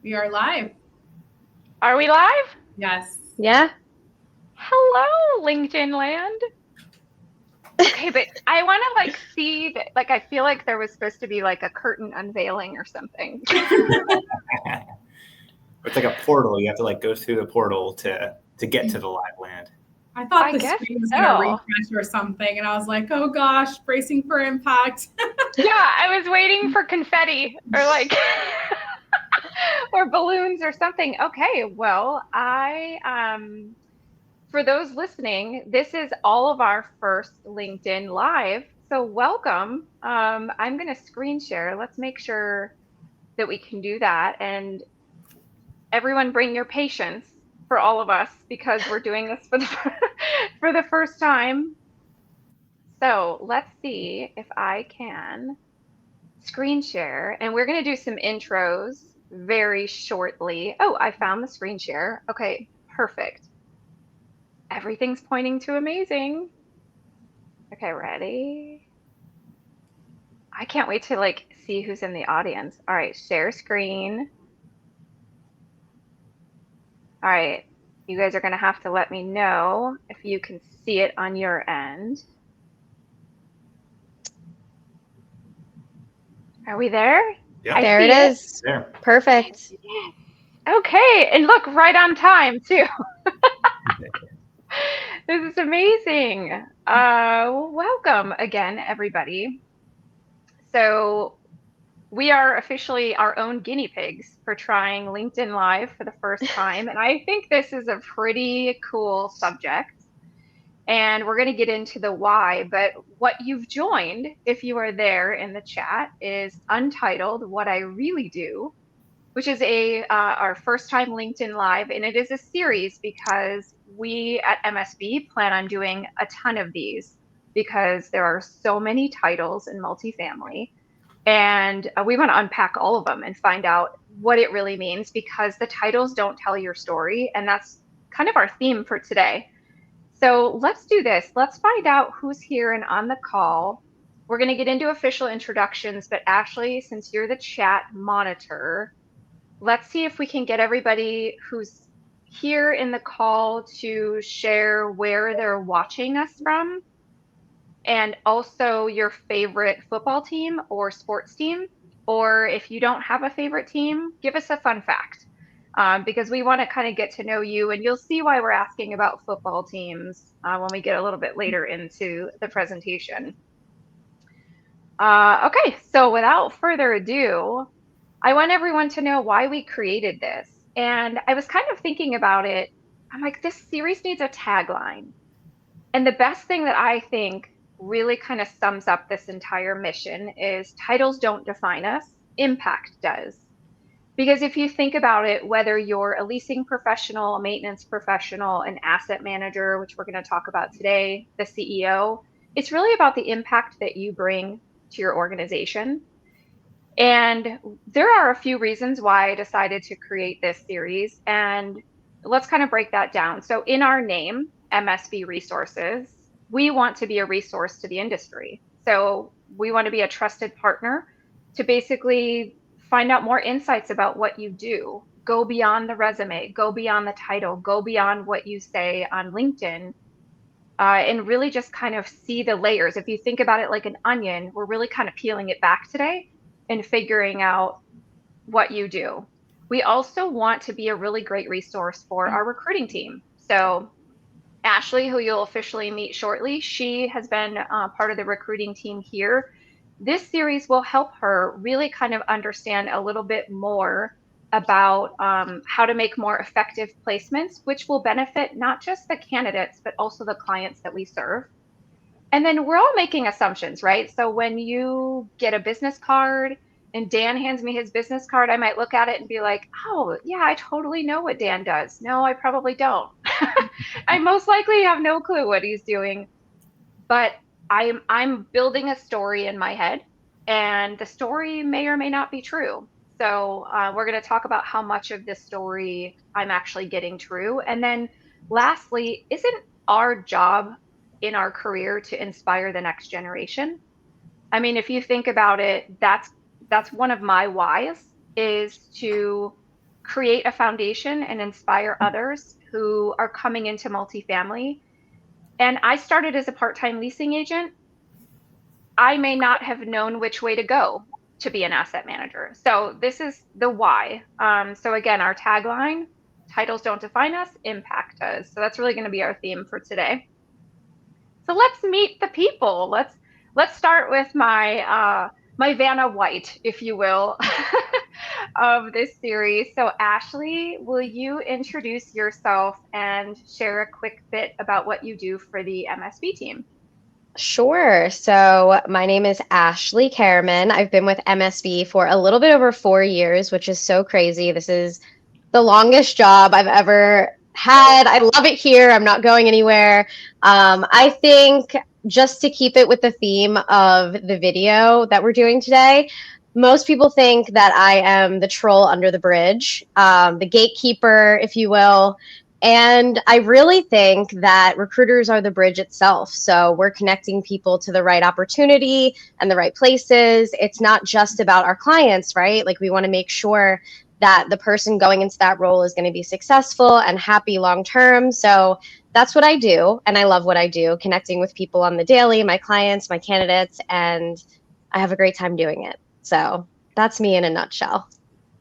We are live. Are we live? Yes. Yeah. Hello, LinkedIn land. Okay, but I want to see that. I feel like there was supposed to be a curtain unveiling or something. It's like a portal. You have to go through the portal to get to the live land. I thought the screen was going to refresh or something, and I was like, oh gosh, bracing for impact. Yeah, I was waiting for confetti or or balloons or something. Okay, well, for those listening, this is all of our first LinkedIn Live. So welcome. I'm going to screen share. Let's make sure that we can do that. And everyone bring your patience for all of us because we're doing this for the first time. So let's see if I can screen share. And we're going to do some intros very shortly. Oh, I found the screen share. Okay, perfect. Everything's pointing to amazing. Okay, ready? I can't wait to see who's in the audience. All right, share screen. All right, you guys are gonna have to let me know if you can see it on your end. Are we there? Yeah, there it is. There. Perfect. Okay, and look, right on time too. This is amazing. Welcome again, everybody. So we are officially our own guinea pigs for trying LinkedIn Live for the first time. And I think this is a pretty cool subject. And we're going to get into the why. But what you've joined, if you are there in the chat, is Untitled, What I Really Do, which is our first time LinkedIn Live. And it is a series because we at MSB plan on doing a ton of these because there are so many titles in multifamily. And we want to unpack all of them and find out what it really means because the titles don't tell your story. And that's kind of our theme for today. So let's do this. Let's find out who's here and on the call. We're going to get into official introductions, but Ashley, since you're the chat monitor, let's see if we can get everybody who's here in the call to share where they're watching us from and also your favorite football team or sports team. Or if you don't have a favorite team, give us a fun fact because we want to kind of get to know you. And you'll see why we're asking about football teams when we get a little bit later into the presentation. Okay, so without further ado, I want everyone to know why we created this. And I was kind of thinking about it. I'm like, this series needs a tagline. And the best thing that I think really kind of sums up this entire mission is titles don't define us, impact does. Because if you think about it, whether you're a leasing professional, a maintenance professional, an asset manager, which we're going to talk about today, the CEO, it's really about the impact that you bring to your organization. And there are a few reasons why I decided to create this series, and let's kind of break that down. So in our name, MSB Resources, we want to be a resource to the industry. So we want to be a trusted partner to basically find out more insights about what you do, go beyond the resume, go beyond the title, go beyond what you say on LinkedIn, and really just kind of see the layers. If you think about it like an onion, we're really kind of peeling it back today and figuring out what you do. We also want to be a really great resource for our recruiting team. So Ashley, who you'll officially meet shortly, she has been part of the recruiting team here. This series will help her really kind of understand a little bit more about how to make more effective placements, which will benefit not just the candidates, but also the clients that we serve. And then we're all making assumptions, right? So when you get a business card and Dan hands me his business card, I might look at it and be like, oh, yeah, I totally know what Dan does. No, I probably don't. I most likely have no clue what he's doing, but I'm building a story in my head, and the story may or may not be true. So we're going to talk about how much of this story I'm actually getting true. And then lastly, isn't our job in our career to inspire the next generation? I mean, if you think about it, that's one of my whys, is to create a foundation and inspire others who are coming into multifamily. And I started as a part-time leasing agent. I may not have known which way to go to be an asset manager. So this is the why. So again, our tagline, titles don't define us, impact does. So that's really going to be our theme for today. So let's meet the people. Let's start with my Vanna White, if you will, of this series. So Ashley, will you introduce yourself and share a quick bit about what you do for the MSB team? Sure. So my name is Ashley Kaczowka. I've been with MSB for a little bit over 4 years, which is so crazy. This is the longest job I've ever had. I love it here. I'm not going anywhere. I think just to keep it with the theme of the video that we're doing today, most people think that I am the troll under the bridge, the gatekeeper, if you will. And I really think that recruiters are the bridge itself. So we're connecting people to the right opportunity and the right places. It's not just about our clients, right? Like we want to make sure that the person going into that role is going to be successful and happy long term. So that's what I do. And I love what I do, connecting with people on the daily, my clients, my candidates, and I have a great time doing it. So that's me in a nutshell.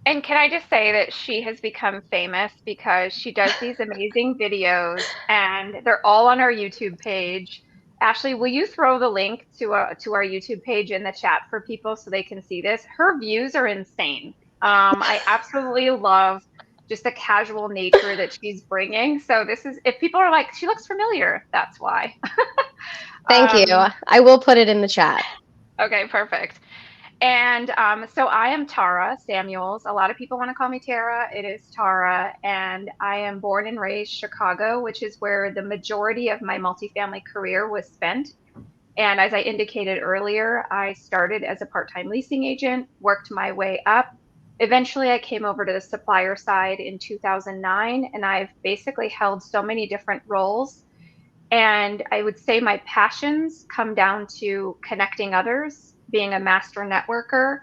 And can I just say that she has become famous because she does these amazing videos and they're all on our YouTube page. Ashley, will you throw the link to our YouTube page in the chat for people so they can see this? Her views are insane. I absolutely love just the casual nature that she's bringing. So this is, if people are like, she looks familiar, that's why. Thank you. I will put it in the chat. Okay, perfect. And so I am Tara Samuels. A lot of people want to call me Tara. It is Tara. And I am born and raised Chicago, which is where the majority of my multifamily career was spent. And as I indicated earlier, I started as a part-time leasing agent, worked my way up. Eventually, I came over to the supplier side in 2009, and I've basically held so many different roles. And I would say my passions come down to connecting others, being a master networker,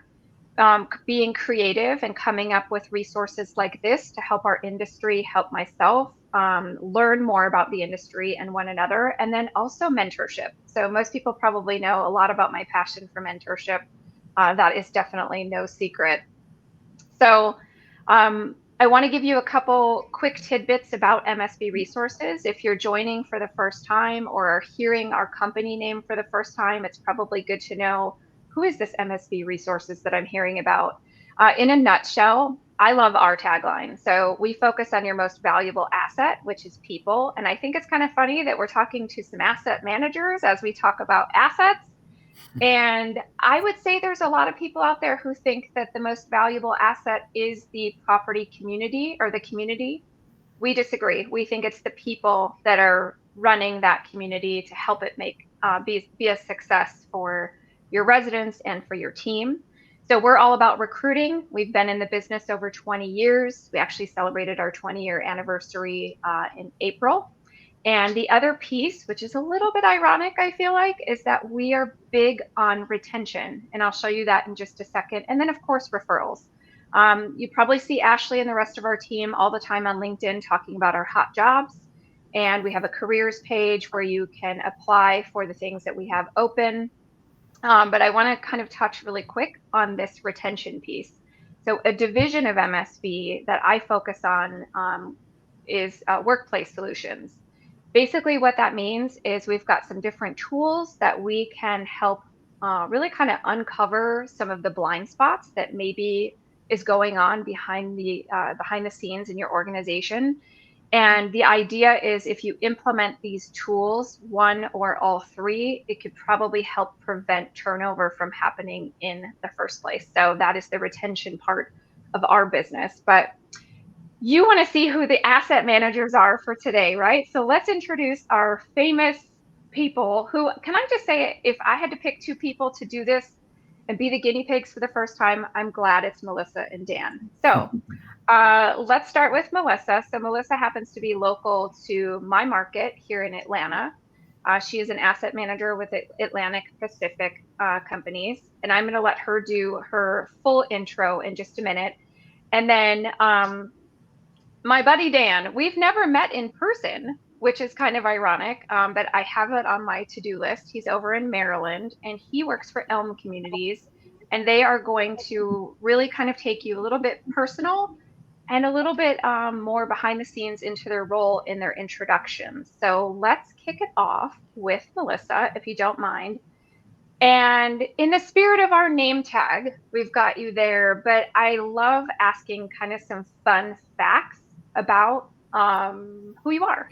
being creative and coming up with resources like this to help our industry, help myself, learn more about the industry and one another, and then also mentorship. So most people probably know a lot about my passion for mentorship. That is definitely no secret. So I want to give you a couple quick tidbits about MSB Resources. If you're joining for the first time or are hearing our company name for the first time, it's probably good to know, who is this MSB Resources that I'm hearing about? In a nutshell, I love our tagline. So we focus on your most valuable asset, which is people. And I think it's kind of funny that we're talking to some asset managers as we talk about assets. And I would say there's a lot of people out there who think that the most valuable asset is the property community or the community. We disagree. We think it's the people that are running that community to help it be a success for your residents and for your team. So we're all about recruiting. We've been in the business over 20 years. We actually celebrated our 20-year anniversary in April. And the other piece, which is a little bit ironic, I feel like, is that we are big on retention. And I'll show you that in just a second. And then, of course, referrals. You probably see Ashley and the rest of our team all the time on LinkedIn talking about our hot jobs. And we have a careers page where you can apply for the things that we have open. But I want to kind of touch really quick on this retention piece. So a division of MSB that I focus on is workplace solutions. Basically, what that means is we've got some different tools that we can help really kind of uncover some of the blind spots that maybe is going on behind the scenes in your organization. And the idea is if you implement these tools, one or all three, it could probably help prevent turnover from happening in the first place. So that is the retention part of our business. But you want to see who the asset managers are for today, right? So let's introduce our famous people who, can I just say, if I had to pick two people to do this and be the guinea pigs for the first time, I'm glad it's Melissa and Dan. So let's start with Melissa. So Melissa happens to be local to my market here in Atlanta. She is an asset manager with Atlantic Pacific companies, and I'm going to let her do her full intro in just a minute. And then my buddy Dan, we've never met in person, which is kind of ironic, but I have it on my to-do list. He's over in Maryland, and he works for Elme Communities, and they are going to really kind of take you a little bit personal and a little bit more behind the scenes into their role in their introductions. So let's kick it off with Melissa, if you don't mind. And in the spirit of our name tag, we've got you there, but I love asking kind of some fun facts about who you are.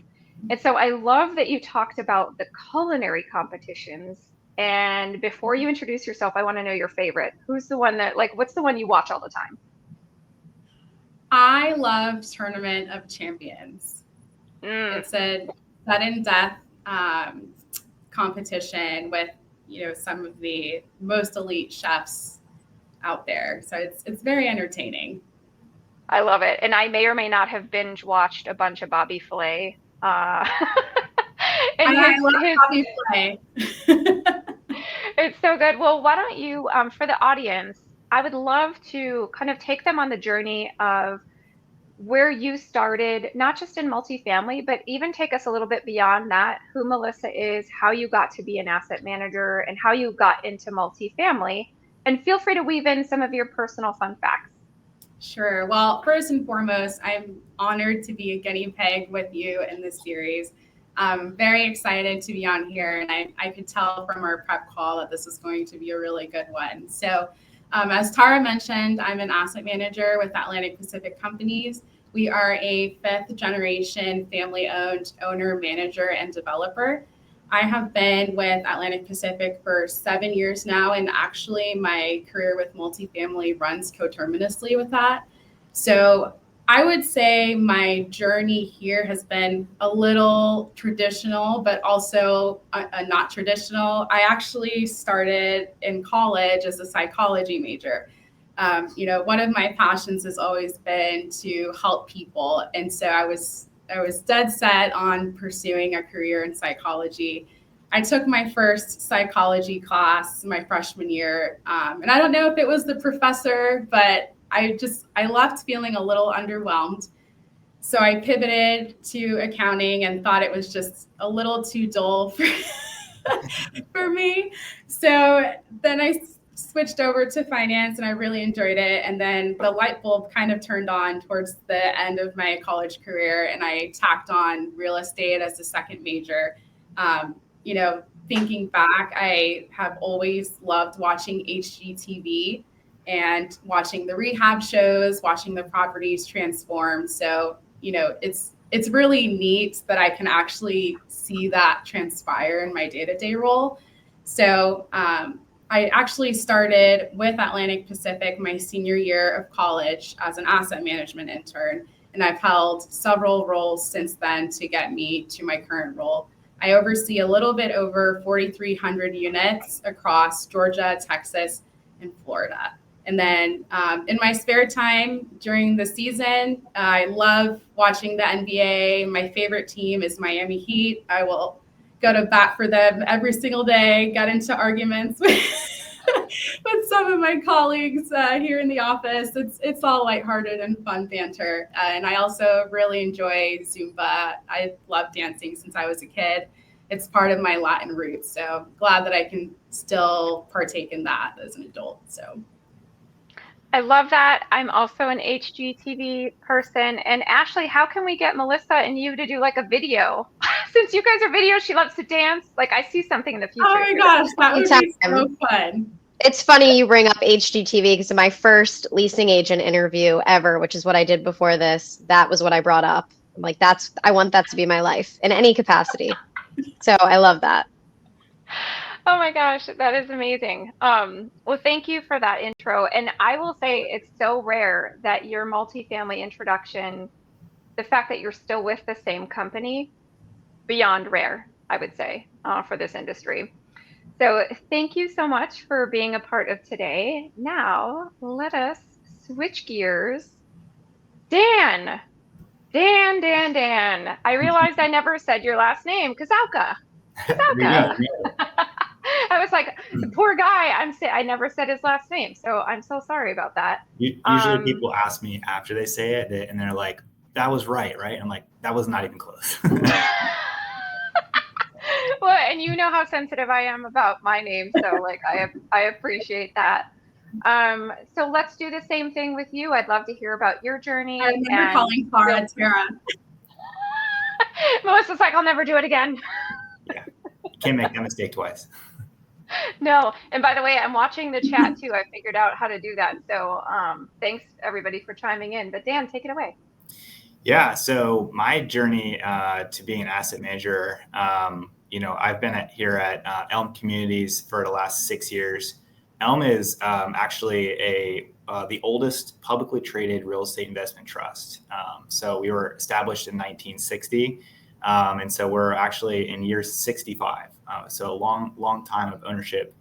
And so I love that you talked about the culinary competitions. And before you introduce yourself, I want to know your favorite. Who's the one that, like, what's the one you watch all the time? I love Tournament of Champions. It's a sudden death competition with, you know, some of the most elite chefs out there. So it's very entertaining. I love it. And I may or may not have binge watched a bunch of 𝗨𝗨𝗁𝗨. And I love 𝗨𝗨𝗁𝗨. It's so good. Well, why don't you, for the audience, I would love to kind of take them on the journey of where you started, not just in multifamily, but even take us a little bit beyond that, who Melissa is, how you got to be an asset manager, and how you got into multifamily. And feel free to weave in some of your personal fun facts. Sure. Well, first and foremost, I'm honored to be a guinea pig with you in this series. I'm very excited to be on here, and I could tell from our prep call that this is going to be a really good one. So as Tara mentioned, I'm an asset manager with Atlantic Pacific Companies. We are a fifth generation family-owned owner, manager, and developer. I have been with Atlantic Pacific for 7 years now, and actually my career with multifamily runs coterminously with that. So I would say my journey here has been a little traditional, but also not traditional. I actually started in college as a psychology major. You know, one of my passions has always been to help people. And so I was dead set on pursuing a career in psychology. I took my first psychology class my freshman year. And I don't know if it was the professor, but I left feeling a little underwhelmed. So I pivoted to accounting and thought it was just a little too dull for me. So then I switched over to finance and I really enjoyed it. And then the light bulb kind of turned on towards the end of my college career, and I tacked on real estate as a second major. You know, thinking back, I have always loved watching HGTV and watching the rehab shows, watching the properties transform. So, you know, it's really neat that I can actually see that transpire in my day-to-day role. So I actually started with Atlantic Pacific my senior year of college as an asset management intern, and I've held several roles since then to get me to my current role. I oversee a little bit over 4,300 units across Georgia, Texas, and Florida. And then in my spare time during the season, I love watching the NBA. My favorite team is Miami Heat. I will go to bat for them every single day, get into arguments with some of my colleagues here in the office. It's all lighthearted and fun banter. And I also really enjoy Zumba. I love dancing since I was a kid. It's part of my Latin roots. So glad that I can still partake in that as an adult. So I love that. I'm also an HGTV person. And Ashley, how can we get Melissa and you to do like a video? Since you guys are video, she loves to dance. Like, I see something in the future. Oh my gosh, that would be so fun. It's funny you bring up HGTV because my first leasing agent interview ever, which is what I did before this, that was what I brought up. I'm like, I want that to be my life in any capacity. So I love that. Oh my gosh, that is amazing. Well, thank you for that intro. And I will say it's so rare that your multifamily introduction, the fact that you're still with the same company, beyond rare, I would say, for this industry. So thank you so much for being a part of today. Now let us switch gears. Dan. I realized I never said your last name, Kaczowka. I was like, the poor guy. I never said his last name, so I'm so sorry about that. Usually people ask me after they say it, and they're like, that was right? I'm like, that was not even close. Well, and you know how sensitive I am about my name, so like I appreciate that. So let's do the same thing with you. I'd love to hear about your journey. I remember calling 𝗨𝗏𝘁𝗶𝘁𝗹𝗲. Melissa's like, I'll never do it again. Yeah, can't make that mistake twice. No, and by the way, I'm watching the chat too. I figured out how to do that. So thanks everybody for chiming in. But Dan, take it away. Yeah, so my journey to being an asset manager, I've been here at Elme Communities for the last 6 years. Elme is actually the oldest publicly traded real estate investment trust. So we were established in 1960, and so we're actually in year 65. So a long time of ownership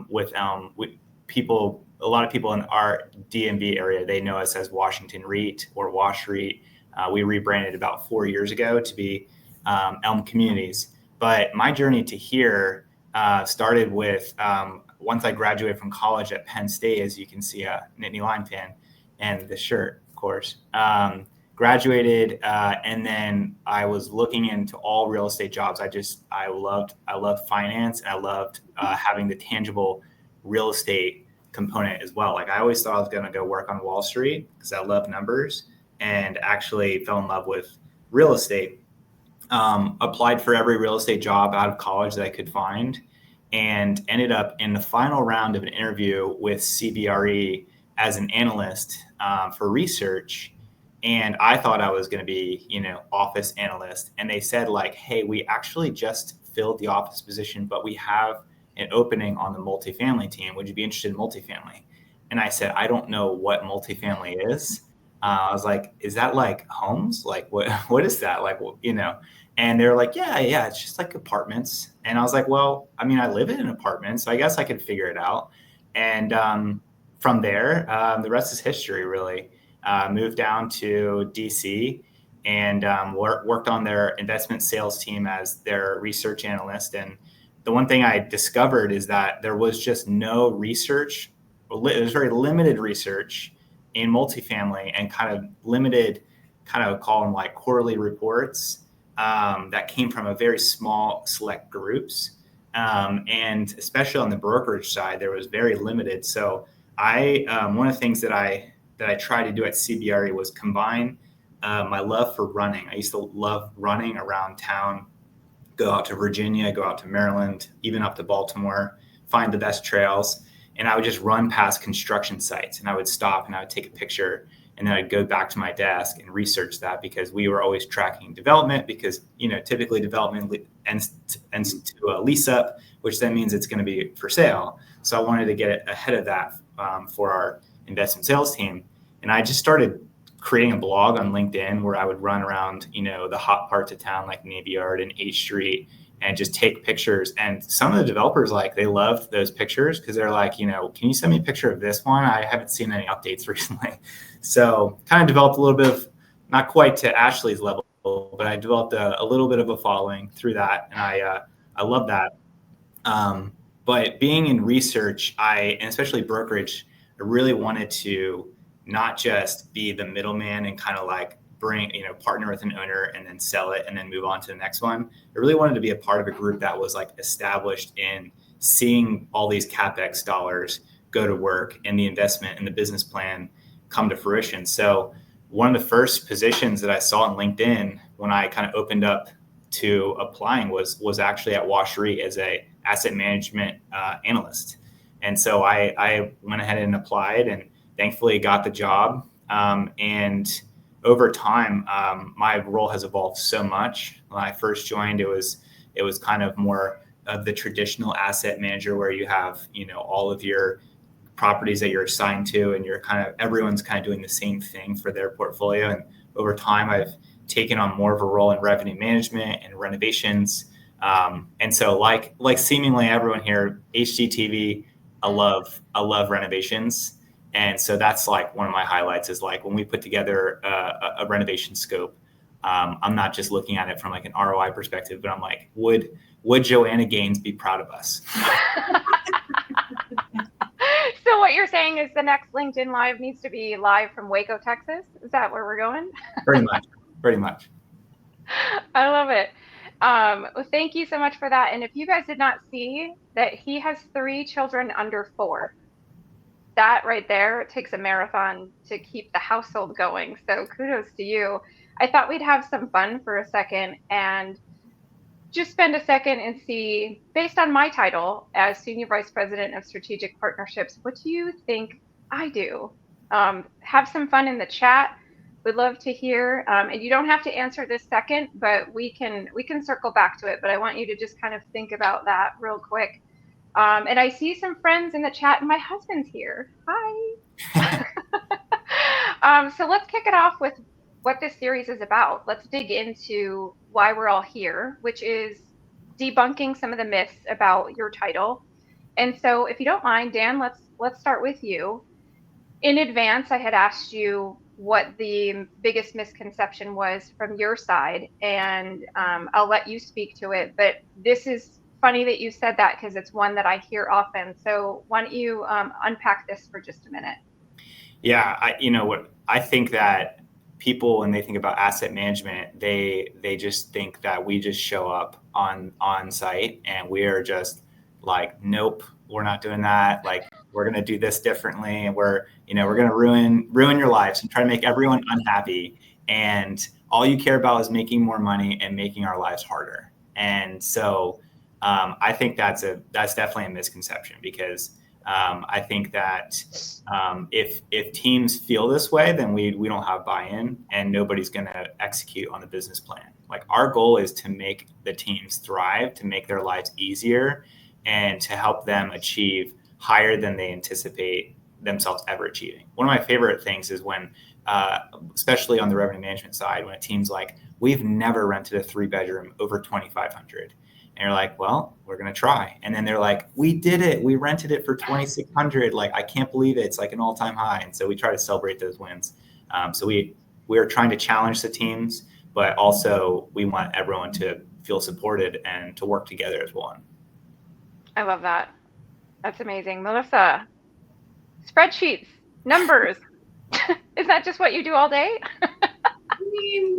with Elme. A lot of people in our DMV area, they know us as Washington REIT or Wash REIT. We rebranded about 4 years ago to be Elme Communities. But my journey to here started with once I graduated from college at Penn State, as you can see, a Nittany Lion fan and the shirt, of course. Graduated, and then I was looking into all real estate jobs. I loved finance, and I loved having the tangible real estate component as well. Like I always thought I was going to go work on Wall Street because I love numbers, and actually fell in love with real estate. Applied for every real estate job out of college that I could find, and ended up in the final round of an interview with CBRE as an analyst for research. And I thought I was going to be, office analyst. And they said like, hey, we actually just filled the office position, but we have an opening on the multifamily team. Would you be interested in multifamily? And I said, I don't know what multifamily is. I was like, is that like homes? Like what is that? Like, and they're like, yeah, it's just like apartments. And I was like, well, I mean, I live in an apartment, so I guess I could figure it out. And from there, the rest is history, really. Moved down to DC and worked on their investment sales team as their research analyst. And the one thing I discovered is that there was just no research. It was very limited research in multifamily, and kind of limited, call them like quarterly reports that came from a very small select groups. And especially on the brokerage side, there was very limited. So one of the things that I tried to do at CBRE was combine my love for running. I used to love running around town, go out to Virginia, go out to Maryland, even up to Baltimore, find the best trails. And I would just run past construction sites, and I would stop and I would take a picture, and then I'd go back to my desk and research that, because we were always tracking development, because, typically development ends to a lease up, which then means it's going to be for sale. So I wanted to get ahead of that for our investment sales team. And I just started creating a blog on LinkedIn where I would run around, the hot parts of town like Navy Yard and H Street, and just take pictures. And some of the developers, they loved those pictures, because they're like, can you send me a picture of this one? I haven't seen any updates recently. So kind of developed a little bit of, not quite to Ashley's level, but I developed a little bit of a following through that. And I love that. But being in research, and especially brokerage, I really wanted to not just be the middleman and kind of like partner with an owner and then sell it and then move on to the next one. I really wanted to be a part of a group that was like established in seeing all these CapEx dollars go to work and the investment and the business plan come to fruition. So one of the first positions that I saw on LinkedIn when I kind of opened up to applying was actually at Wash REIT as a asset management analyst. And so I went ahead and applied, and thankfully got the job. And over time, my role has evolved so much. When I first joined, it was kind of more of the traditional asset manager, where you have, all of your properties that you're assigned to, and everyone's kind of doing the same thing for their portfolio. And over time, I've taken on more of a role in revenue management and renovations. And so like seemingly everyone here, HGTV, I love renovations. And so that's like one of my highlights, is like when we put together a renovation scope, I'm not just looking at it from like an ROI perspective, but I'm like, would Joanna Gaines be proud of us? So what you're saying is the next LinkedIn Live needs to be live from Waco, Texas? Is that where we're going? Pretty much. I love it. Well, thank you so much for that. And if you guys did not see that he has 3 children under 4, that right there takes a marathon to keep the household going. So kudos to you. I thought we'd have some fun for a second and just spend a second and see, based on my title as Senior Vice President of Strategic Partnerships, what do you think I do? Have some fun in the chat. We'd love to hear. And you don't have to answer this second, but we can circle back to it. But I want you to just kind of think about that real quick. And I see some friends in the chat, and my husband's here. Hi. So let's kick it off with what this series is about. Let's dig into why we're all here, which is debunking some of the myths about your title. And so if you don't mind, Dan, let's start with you. In advance, I had asked you what the biggest misconception was from your side, and I'll let you speak to it. But this is funny that you said that because it's one that I hear often. So why don't you unpack this for just a minute? Yeah, I think that people, when they think about asset management, they just think that we just show up on site and we are just like, nope, we're not doing that. Like, we're going to do this differently. And we're going to ruin your lives and try to make everyone unhappy. And all you care about is making more money and making our lives harder. And so I think that's definitely a misconception, because I think that if teams feel this way, then we don't have buy-in and nobody's going to execute on the business plan. Like, our goal is to make the teams thrive, to make their lives easier, and to help them achieve higher than they anticipate themselves ever achieving. One of my favorite things is when, especially on the revenue management side, when a team's like, we've never rented a 3-bedroom over 2,500. And you're like, well, we're going to try. And then they're like, we did it. We rented it for 2,600. Like, I can't believe it. It's like an all-time high. And so we try to celebrate those wins. So we're trying to challenge the teams, but also we want everyone to feel supported and to work together as one. I love that. That's amazing. Melissa, spreadsheets, numbers. Is that just what you do all day?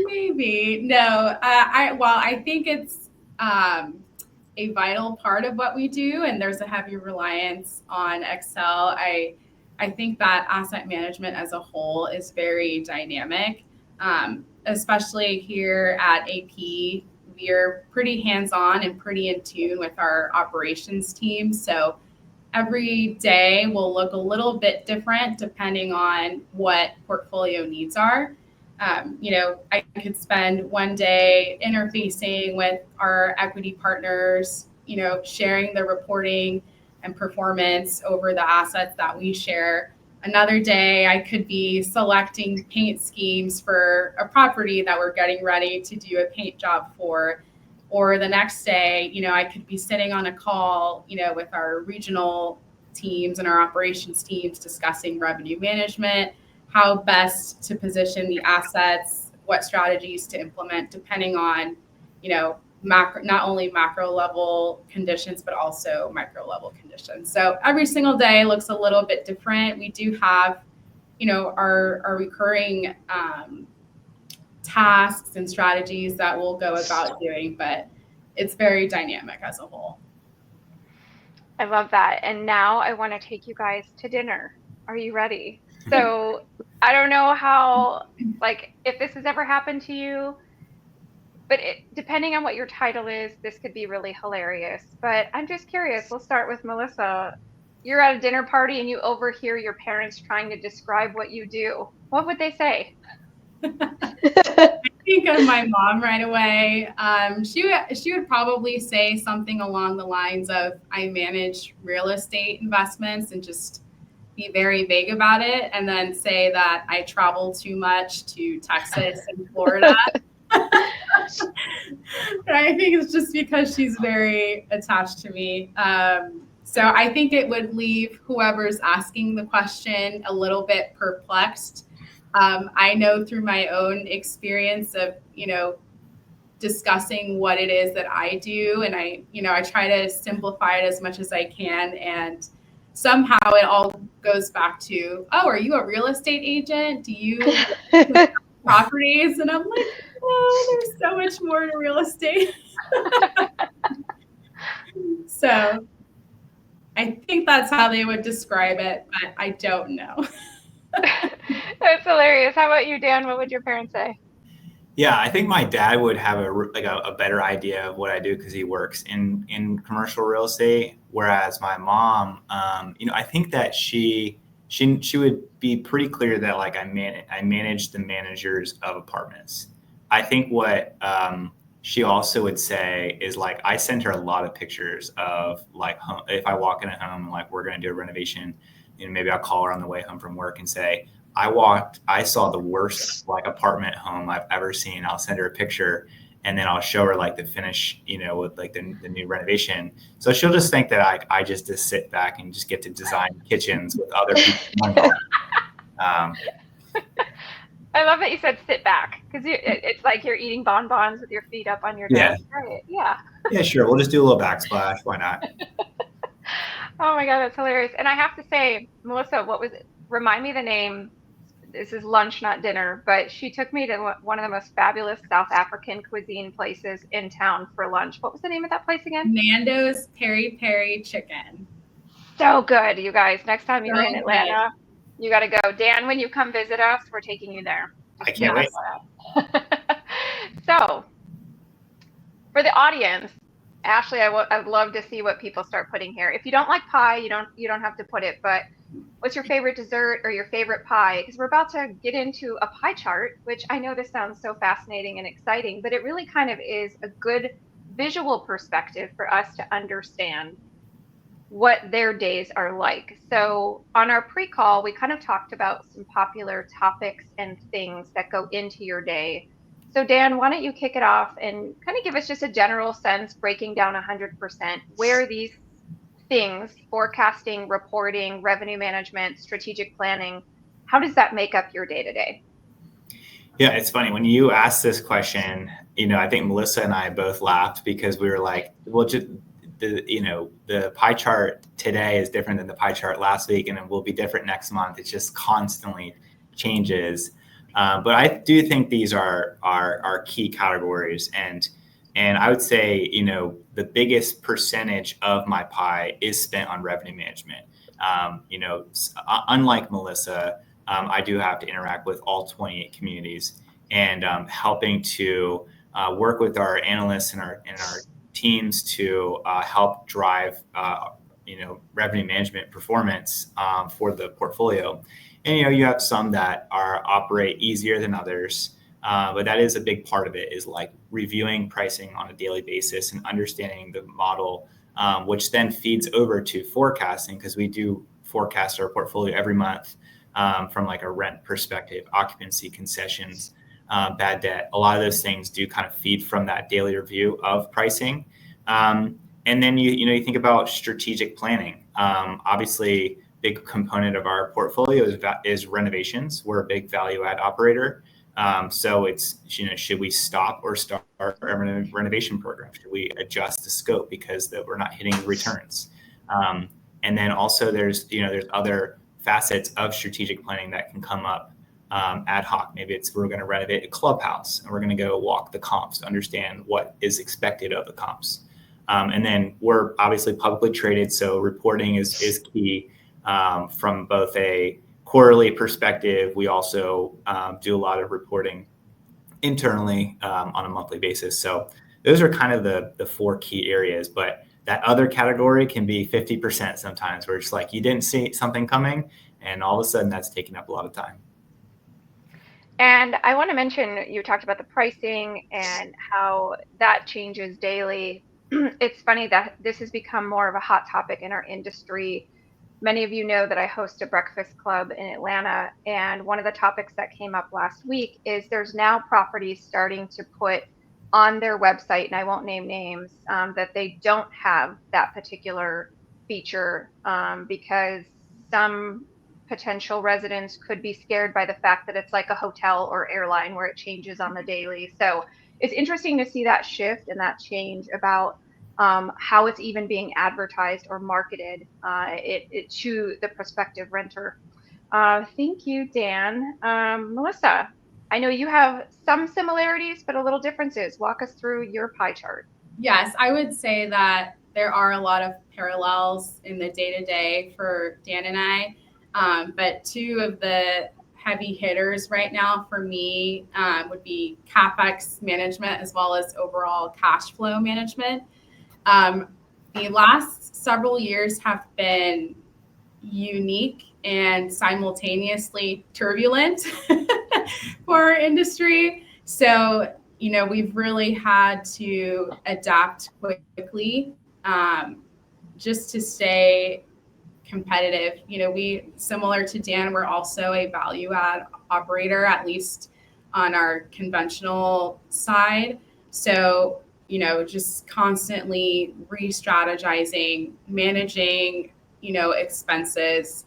Maybe. No. I think it's a vital part of what we do, and there's a heavy reliance on Excel. I think that asset management as a whole is very dynamic, especially here at AP. We're pretty hands-on and pretty in tune with our operations team. So every day will look a little bit different depending on what portfolio needs are. I could spend one day interfacing with our equity partners, sharing the reporting and performance over the assets that we share. Another day, I could be selecting paint schemes for a property that we're getting ready to do a paint job for. Or the next day, I could be sitting on a call, with our regional teams and our operations teams discussing revenue management, how best to position the assets, what strategies to implement, depending on, not only macro level conditions, but also micro level conditions. So every single day looks a little bit different. We do have, our recurring tasks and strategies that we'll go about doing, but it's very dynamic as a whole. I love that. And now I want to take you guys to dinner. Are you ready? So I don't know how, if this has ever happened to you, but depending on what your title is, this could be really hilarious. But I'm just curious. We'll start with Melissa. You're at a dinner party and you overhear your parents trying to describe what you do. What would they say? I think of my mom right away. She would probably say something along the lines of, I manage real estate investments, and just be very vague about it, and then say that I travel too much to Texas and Florida. I think it's just because she's very attached to me. So I think it would leave whoever's asking the question a little bit perplexed. I know through my own experience of, discussing what it is that I do. And I try to simplify it as much as I can. And somehow it all goes back to, oh, are you a real estate agent? Do you properties? And I'm like, oh, there's so much more to real estate. So I think that's how they would describe it, but I don't know. That's hilarious. How about you, Dan? What would your parents say? Yeah, I think my dad would have a better idea of what I do because he works in commercial real estate. Whereas my mom, I think that she would be pretty clear that like I manage the managers of apartments. I think what she also would say is like I send her a lot of pictures of like home, if I walk in a home and like we're going to do a renovation, maybe I'll call her on the way home from work and say, I saw the worst like apartment home I've ever seen. I'll send her a picture and then I'll show her like the finish, with like the new renovation. So she'll just think that I just sit back and just get to design kitchens with other people. I love that you said sit back because it's like you're eating bonbons with your feet up on your desk. Yeah. Right? Yeah. Yeah, sure. We'll just do a little backsplash. Why not? Oh my God, that's hilarious. And I have to say, Melissa, what was it? Remind me the name. This is lunch, not dinner, but she took me to one of the most fabulous South African cuisine places in town for lunch. What was the name of that place again? Nando's Peri Peri Chicken. So good, you guys. Next time you're in Atlanta, you got to go. Dan, when you come visit us, we're taking you there. I can't wait. So, for the audience, Ashley, I'd love to see what people start putting here. If you don't like pie, you don't have to put it, but what's your favorite dessert or your favorite pie? Because we're about to get into a pie chart, which I know this sounds so fascinating and exciting, but it really kind of is a good visual perspective for us to understand what their days are like. So on our pre-call, we kind of talked about some popular topics and things that go into your day. So Dan, why don't you kick it off and kind of give us just a general sense, breaking down 100%, where these things, forecasting, reporting, revenue management, strategic planning, how does that make up your day to day? Yeah, it's funny when you asked this question, I think Melissa and I both laughed because we were like, well, just the pie chart today is different than the pie chart last week, and it will be different next month. It just constantly changes. But I do think these are key categories. And I would say, the biggest percentage of my pie is spent on revenue management. Unlike Melissa, I do have to interact with all 28 communities and helping to work with our analysts and our teams to help drive, revenue management performance for the portfolio. And, you have some that operate easier than others. But that is a big part of it, is like reviewing pricing on a daily basis and understanding the model, which then feeds over to forecasting, because we do forecast our portfolio every month from like a rent perspective, occupancy, concessions, bad debt. A lot of those things do kind of feed from that daily review of pricing. And then you think about strategic planning. Obviously, big component of our portfolio is renovations. We're a big value add operator. So it's, should we stop or start our renovation program? Should we adjust the scope because we're not hitting the returns? And then also there's other facets of strategic planning that can come up ad hoc. Maybe we're going to renovate a clubhouse and we're going to go walk the comps to understand what is expected of the comps. And then we're obviously publicly traded, so reporting is key from both a quarterly perspective. We also do a lot of reporting internally on a monthly basis. So those are kind of the four key areas. But that other category can be 50% sometimes, where it's like you didn't see something coming, and all of a sudden that's taking up a lot of time. And I want to mention, you talked about the pricing and how that changes daily. It's funny that this has become more of a hot topic in our industry. Many of you know that I host a breakfast club in Atlanta, and one of the topics that came up last week is there's now properties starting to put on their website, and I won't name names, that they don't have that particular feature because some potential residents could be scared by the fact that it's like a hotel or airline where it changes on the daily. So it's interesting to see that shift and that change about how it's even being advertised or marketed to the prospective renter. Thank you, Dan. Melissa, I know you have some similarities, but a little differences. Walk us through your pie chart. Yes, I would say that there are a lot of parallels in the day-to-day for Dan and I, but two of the heavy hitters right now for me would be CapEx management as well as overall cash flow management. The last several years have been unique and simultaneously turbulent for our industry. So, we've really had to adapt quickly just to stay competitive. We, similar to Dan, we're also a value add operator, at least on our conventional side. So, just constantly re-strategizing, managing, expenses,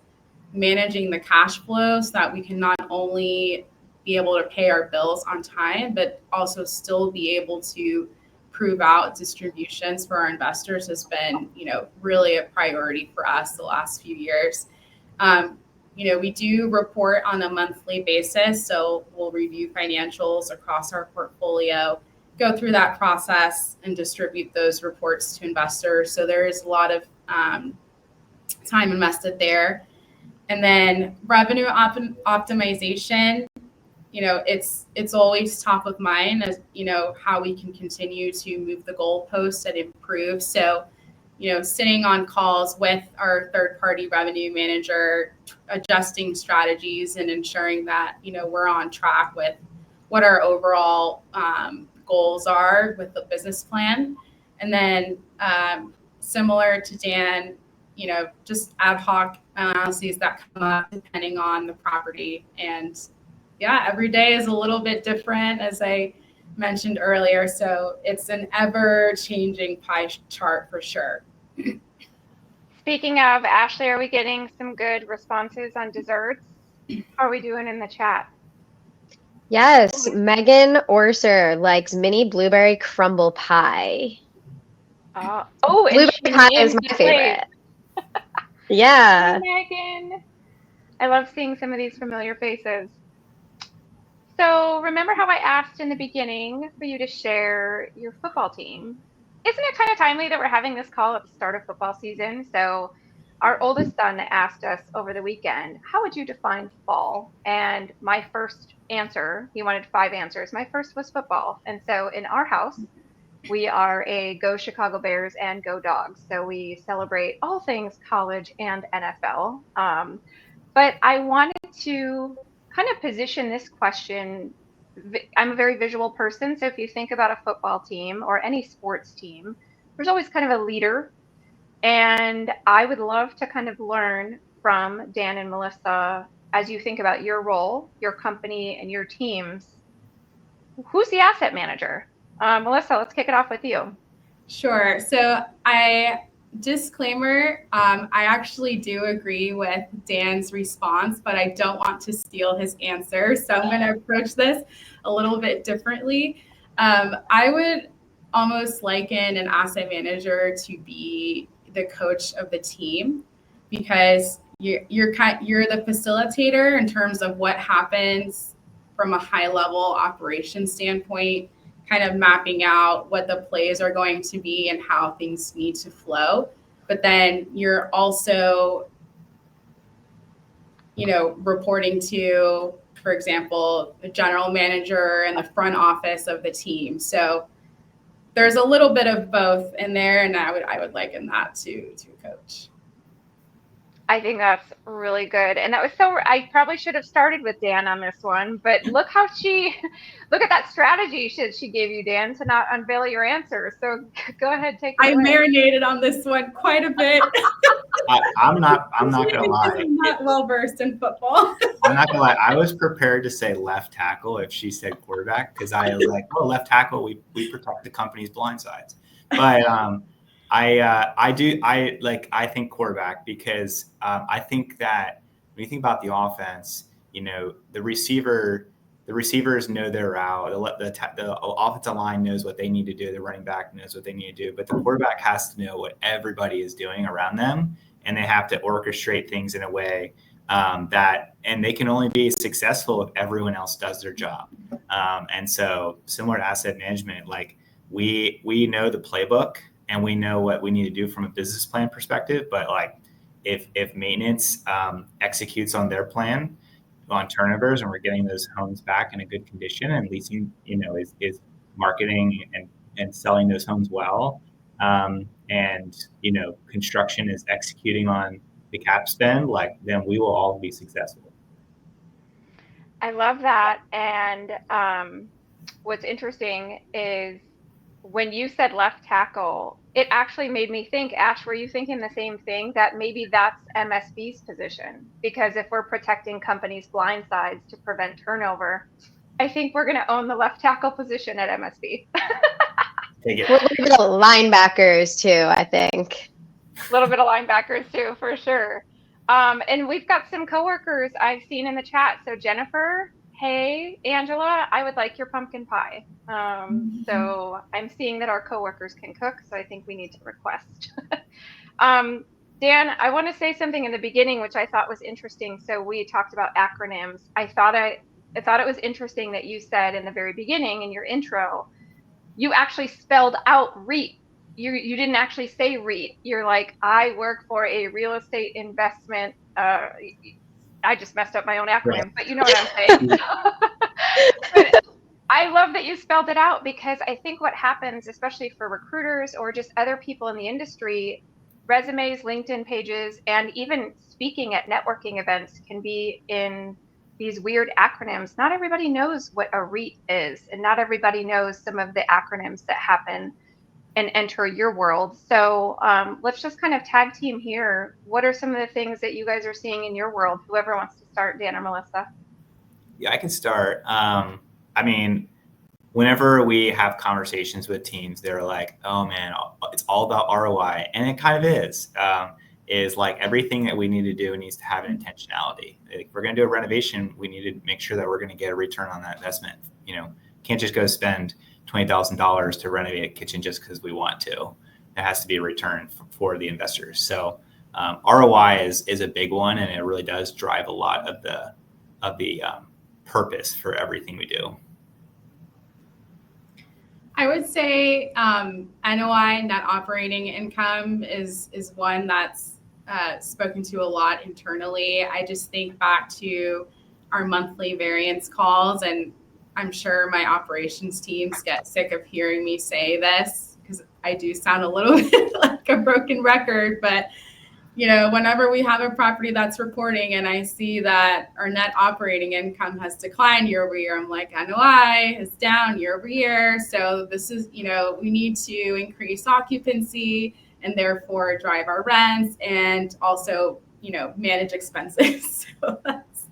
managing the cash flow so that we can not only be able to pay our bills on time, but also still be able to prove out distributions for our investors has been, really a priority for us the last few years. We do report on a monthly basis, so we'll review financials across our portfolio, go through that process, and distribute those reports to investors. So there is a lot of time invested there. And then revenue optimization, it's always top of mind as, how we can continue to move the goalposts and improve. So, sitting on calls with our third-party revenue manager, adjusting strategies and ensuring that, we're on track with what our overall goals are with the business plan. And then similar to Dan, just ad hoc analyses that come up depending on the property. And yeah, every day is a little bit different, as I mentioned earlier. So it's an ever-changing pie chart for sure. Speaking of, Ashley, are we getting some good responses on desserts? How are we doing in the chat? Yes, Megan Orser likes mini blueberry crumble pie. And Blueberry pie is my favorite. Yeah. Hey, Megan. I love seeing some of these familiar faces. So remember how I asked in the beginning for you to share your football team? Isn't it kind of timely that we're having this call at the start of football season? So our oldest son asked us over the weekend, how would you define fall? And my first answer, he wanted 5 answers. My first was football. And so in our house, we are a Go Chicago Bears and Go Dogs. So we celebrate all things college and NFL. But I wanted to kind of position this question. I'm a very visual person. So if you think about a football team or any sports team, there's always kind of a leader. And I would love to kind of learn from Dan and Melissa, as you think about your role, your company, and your teams, who's the asset manager? Melissa, let's kick it off with you. Sure. So disclaimer, I actually do agree with Dan's response, but I don't want to steal his answer. So I'm going to approach this a little bit differently. I would almost liken an asset manager to be the coach of the team, because you're the facilitator in terms of what happens from a high level operation standpoint, kind of mapping out what the plays are going to be and how things need to flow. But then you're also, reporting to, for example, the general manager and the front office of the team. So there's a little bit of both in there, and I would liken that to a coach. I think that's really good. And that was I probably should have started with Dan on this one, but look at that strategy she gave you, Dan, to not unveil your answer. So go ahead, take it away. I marinated on this one quite a bit. I'm not gonna lie. I'm not well versed in football. I'm not gonna lie. I was prepared to say left tackle if she said quarterback, because I was like, oh, left tackle, we protect the company's blind sides. But I think quarterback, because I think that when you think about the offense, the receivers know their route. The offensive line knows what they need to do. The running back knows what they need to do. But the quarterback has to know what everybody is doing around them, and they have to orchestrate things in a way and they can only be successful if everyone else does their job. And so, similar to asset management, like we know the playbook and we know what we need to do from a business plan perspective. But like if maintenance executes on their plan on turnovers and we're getting those homes back in a good condition, and leasing, is marketing and selling those homes well, and construction is executing on the cap spend, like then we will all be successful. I love that. And what's interesting is when you said left tackle, it actually made me think, Ash, were you thinking the same thing, that maybe that's MSB's position? Because if we're protecting companies' blind sides to prevent turnover, I think we're going to own the left tackle position at MSB. Take it. We're a little bit of linebackers too, I think. A little bit of linebackers too, for sure. And we've got some coworkers I've seen in the chat. So Jennifer, hey, Angela, I would like your pumpkin pie. So I'm seeing that our coworkers can cook, so I think we need to request. Dan, I want to say something in the beginning, which I thought was interesting. So we talked about acronyms. I thought it was interesting that you said in the very beginning in your intro, you actually spelled out REIT. You didn't actually say REIT. You're like, I work for a real estate investment. I just messed up my own acronym, right. But you know what I'm saying. But I love that you spelled it out, because I think what happens, especially for recruiters or just other people in the industry, resumes, LinkedIn pages, and even speaking at networking events can be in these weird acronyms. Not everybody knows what a REIT is, and not everybody knows some of the acronyms that happen and enter your world. So let's just kind of tag team here. What are some of the things that you guys are seeing in your world? Whoever wants to start, Dan or Melissa? Yeah, I can start. I mean, whenever we have conversations with teams, they're like, oh man, it's all about ROI. And it kind of is like everything that we need to do needs to have an intentionality. If we're going to do a renovation, we need to make sure that we're going to get a return on that investment. Can't just go spend $20,000 to renovate a kitchen just because we want to. There has to be a return for the investors. So ROI is a big one, and it really does drive a lot of the purpose for everything we do. I would say NOI, net operating income, is one that's spoken to a lot internally. I just think back to our monthly variance calls, and I'm sure my operations teams get sick of hearing me say this because I do sound a little bit like a broken record. But, whenever we have a property that's reporting and I see that our net operating income has declined year over year, I'm like, NOI is down year over year. So this is, we need to increase occupancy and therefore drive our rents and also, manage expenses. So that's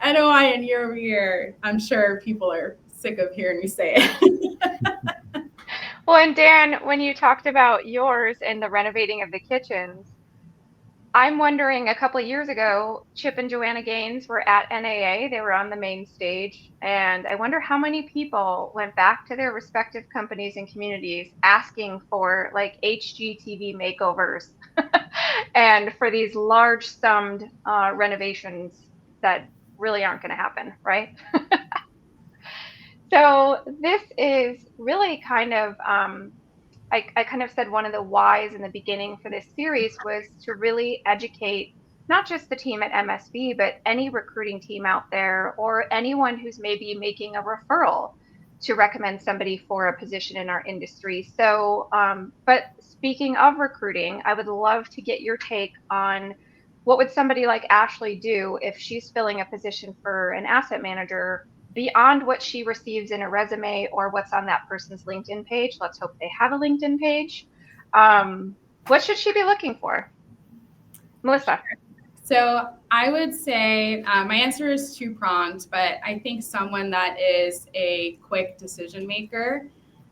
NOI and year over year. I'm sure people are sick of hearing me say it. Well, and Dan, when you talked about yours and the renovating of the kitchens, I'm wondering, a couple of years ago, Chip and Joanna Gaines were at NAA. They were on the main stage. And I wonder how many people went back to their respective companies and communities asking for like HGTV makeovers and for these large summed renovations that really aren't going to happen, right? So this is really kind of, I kind of said one of the whys in the beginning for this series was to really educate not just the team at MSB, but any recruiting team out there or anyone who's maybe making a referral to recommend somebody for a position in our industry. So, but speaking of recruiting, I would love to get your take on what would somebody like Ashley do if she's filling a position for an asset manager beyond what she receives in a resume or what's on that person's LinkedIn page. Let's hope they have a LinkedIn page. What should she be looking for? Melissa. So I would say my answer is two-pronged, but I think someone that is a quick decision maker.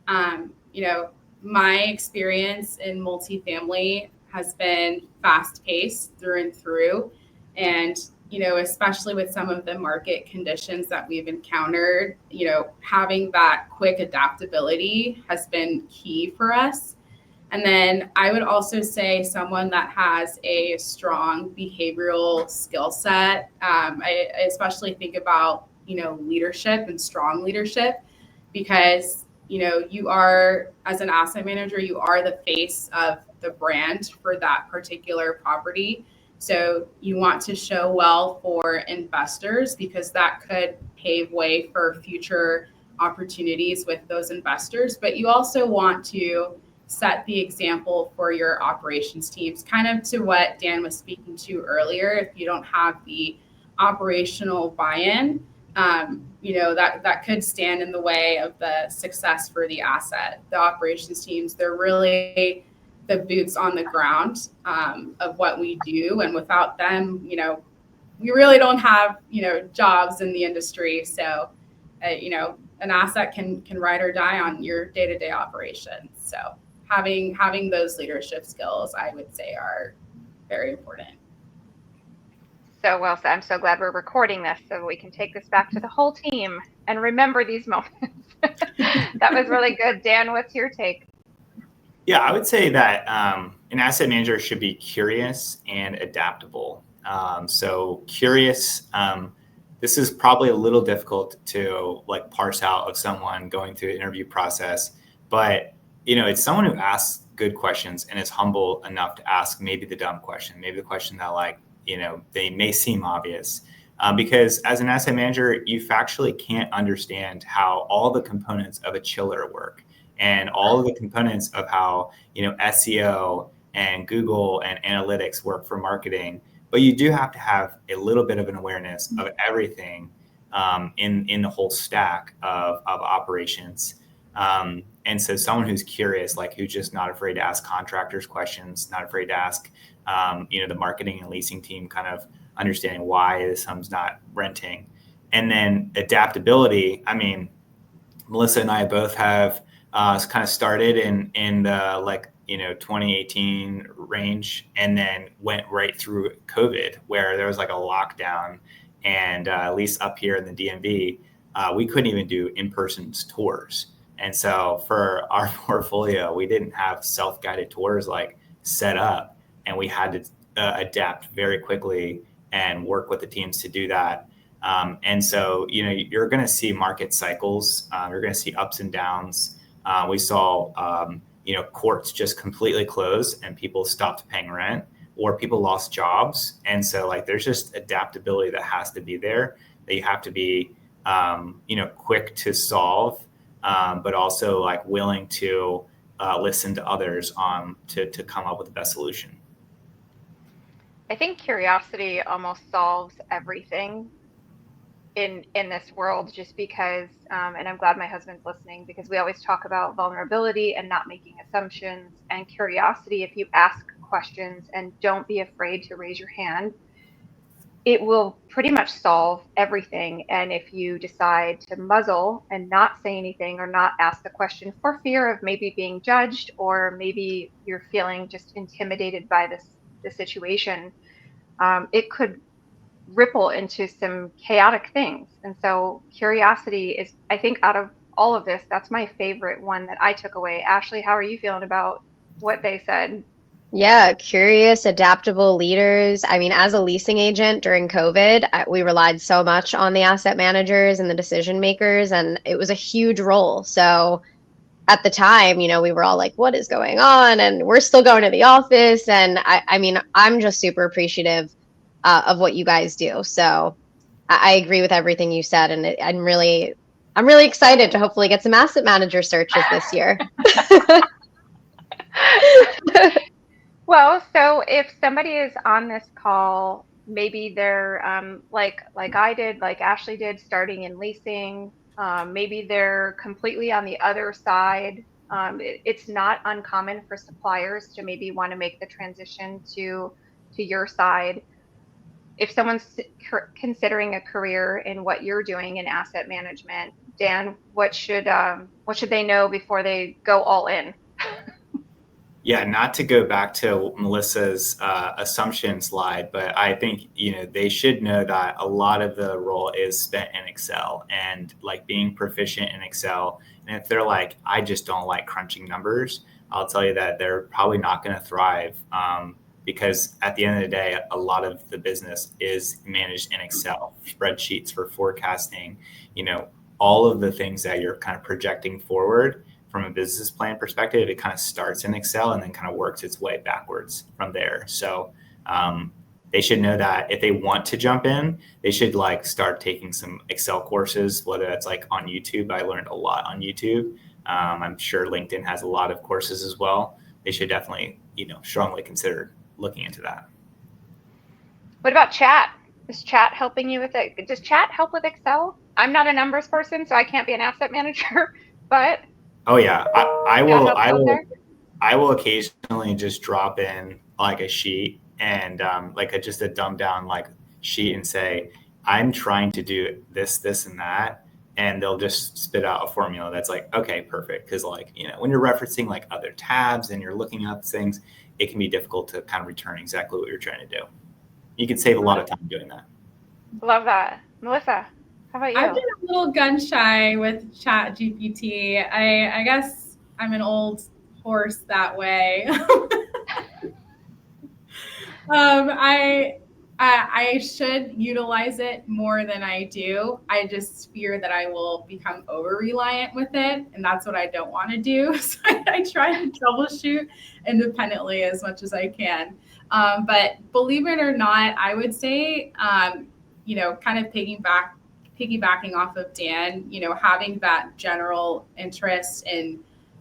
My experience in multifamily has been fast-paced through and through. And, especially with some of the market conditions that we've encountered, having that quick adaptability has been key for us. And then I would also say someone that has a strong behavioral skill set. I especially think about, leadership and strong leadership, because, you are, as an asset manager, you are the face of the brand for that particular property. So you want to show well for investors, because that could pave way for future opportunities with those investors. But you also want to set the example for your operations teams, kind of to what Dan was speaking to earlier. If you don't have the operational buy-in, that could stand in the way of the success for the asset. The operations teams, they're really the boots on the ground of what we do. And without them, we really don't have, jobs in the industry. So, an asset can ride or die on your day-to-day operations. So having those leadership skills, I would say, are very important. So well said. I'm so glad we're recording this so we can take this back to the whole team and remember these moments. That was really good. Dan, what's your take? Yeah, I would say that an asset manager should be curious and adaptable. So curious, this is probably a little difficult to parse out of someone going through the interview process, but it's someone who asks good questions and is humble enough to ask maybe the dumb question, maybe the question that they may seem obvious. Because as an asset manager, you factually can't understand how all the components of a chiller work, and all of the components of how SEO and Google and analytics work for marketing. But you do have to have a little bit of an awareness of everything in the whole stack of operations. And so someone who's curious, who's just not afraid to ask contractors questions, not afraid to ask the marketing and leasing team, kind of understanding why this home's not renting. And then adaptability. I mean, Melissa and I both have kind of started in the 2018 range, and then went right through COVID, where there was a lockdown, and at least up here in the DMV, we couldn't even do in-person tours. And so for our portfolio, we didn't have self-guided tours set up, and we had to adapt very quickly and work with the teams to do that. And so, you're going to see market cycles. You're going to see ups and downs. We saw, courts just completely close and people stopped paying rent, or people lost jobs. And so there's just adaptability that has to be there, that you have to be, quick to solve, but also willing to listen to others to come up with the best solution. I think curiosity almost solves everything in this world, just because, and I'm glad my husband's listening, because we always talk about vulnerability and not making assumptions, and curiosity. If you ask questions and don't be afraid to raise your hand, it will pretty much solve everything. And if you decide to muzzle and not say anything or not ask the question for fear of maybe being judged, or maybe you're feeling just intimidated by the situation, it could ripple into some chaotic things. And so curiosity is, I think, out of all of this, that's my favorite one that I took away. Ashley, how are you feeling about what they said? Yeah, curious, adaptable leaders. I mean, as a leasing agent during COVID, we relied so much on the asset managers and the decision makers, and it was a huge role. So at the time, we were all like, what is going on? And we're still going to the office. And I mean, I'm just super appreciative of what you guys do. So I agree with everything you said. And I'm really excited to hopefully get some asset manager searches this year. Well, so if somebody is on this call, maybe they're like I did, like Ashley did, starting in leasing. Maybe they're completely on the other side. It's not uncommon for suppliers to maybe want to make the transition to your side. If someone's considering a career in what you're doing in asset management, Dan, what should they know before they go all in? Yeah, not to go back to Melissa's assumption slide, but I think, they should know that a lot of the role is spent in Excel and like being proficient in Excel. And if they're like, I just don't like crunching numbers, I'll tell you that they're probably not going to thrive, because at the end of the day, a lot of the business is managed in Excel, spreadsheets for forecasting, all of the things that you're kind of projecting forward. From a business plan perspective, it kind of starts in Excel and then kind of works its way backwards from there. So they should know that if they want to jump in, they should like start taking some Excel courses, whether that's like on YouTube. I learned a lot on YouTube. I'm sure LinkedIn has a lot of courses as well. They should definitely, strongly consider looking into that. What about chat? Is chat helping you with it? Does chat help with Excel? I'm not a numbers person, so I can't be an asset manager, but oh yeah, I will occasionally just drop in like a sheet and just a dumbed down like sheet and say, I'm trying to do this and that, and they'll just spit out a formula that's like, okay, perfect. Because when you're referencing like other tabs and you're looking up things, it can be difficult to kind of return exactly what you're trying to do. You can save a lot of time doing that. Love that. Melissa, how about you? I've been a little gun shy with Chat GPT. I guess I'm an old horse that way. I should utilize it more than I do. I just fear that I will become over-reliant with it, and that's what I don't want to do. So I try to troubleshoot independently as much as I can. But believe it or not, I would say, kind of piggybacking off of Dan, having that general interest in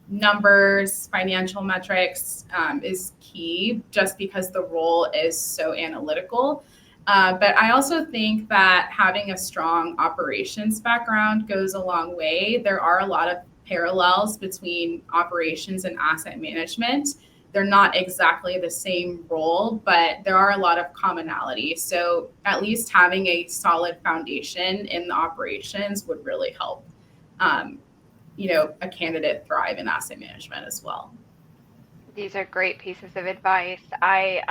numbers, financial metrics is key, just because the role is so analytical. But I also think that having a strong operations background goes a long way. There are a lot of parallels between operations and asset management. They're not exactly the same role, but there are a lot of commonalities. So at least having a solid foundation in the operations would really help a candidate thrive in asset management as well. These are great pieces of advice. I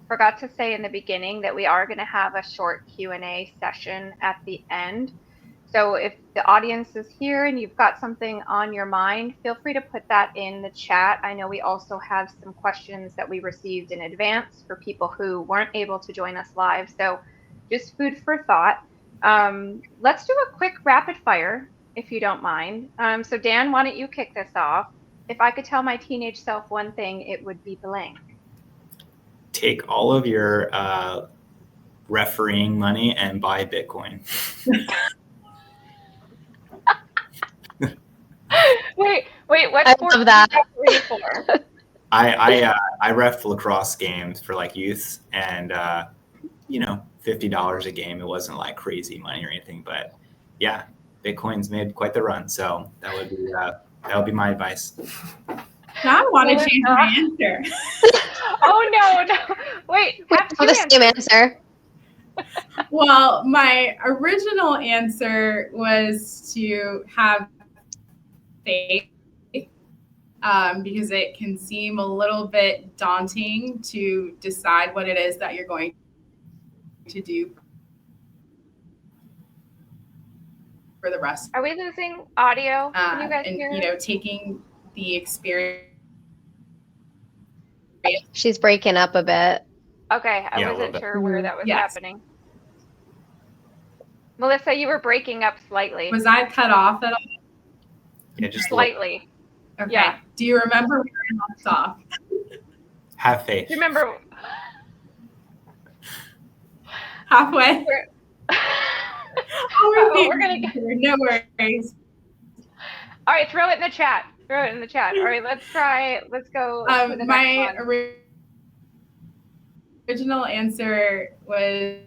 forgot to say in the beginning that we are going to have a short Q&A session at the end. So if the audience is here and you've got something on your mind, feel free to put that in the chat. I know we also have some questions that we received in advance for people who weren't able to join us live. So just food for thought. Let's do a quick rapid fire, if you don't mind. So Dan, why don't you kick this off? If I could tell my teenage self one thing, it would be blank. Take all of your refereeing money and buy Bitcoin. Wait, what I sport love that. were you for? I ref lacrosse games for like youth, and $50 a game. It wasn't like crazy money or anything, but yeah, Bitcoin's made quite the run. So that would be my advice. Now I want to change my answer. Oh no! Wait, have the same answer. Well, my original answer was to have faith, because it can seem a little bit daunting to decide what it is that you're going to do for the rest. Are we losing audio? Can you guys and hear? taking the experience. She's breaking up a bit. Okay, I wasn't sure where that was happening. Melissa, you were breaking up slightly. Was I cut off at all? Yeah, just slightly. Okay. Yeah. Do you remember where I left off? Have faith. Remember halfway? We're gonna get... No worries. All right, throw it in the chat. All right, let's go to the my next one. Original answer was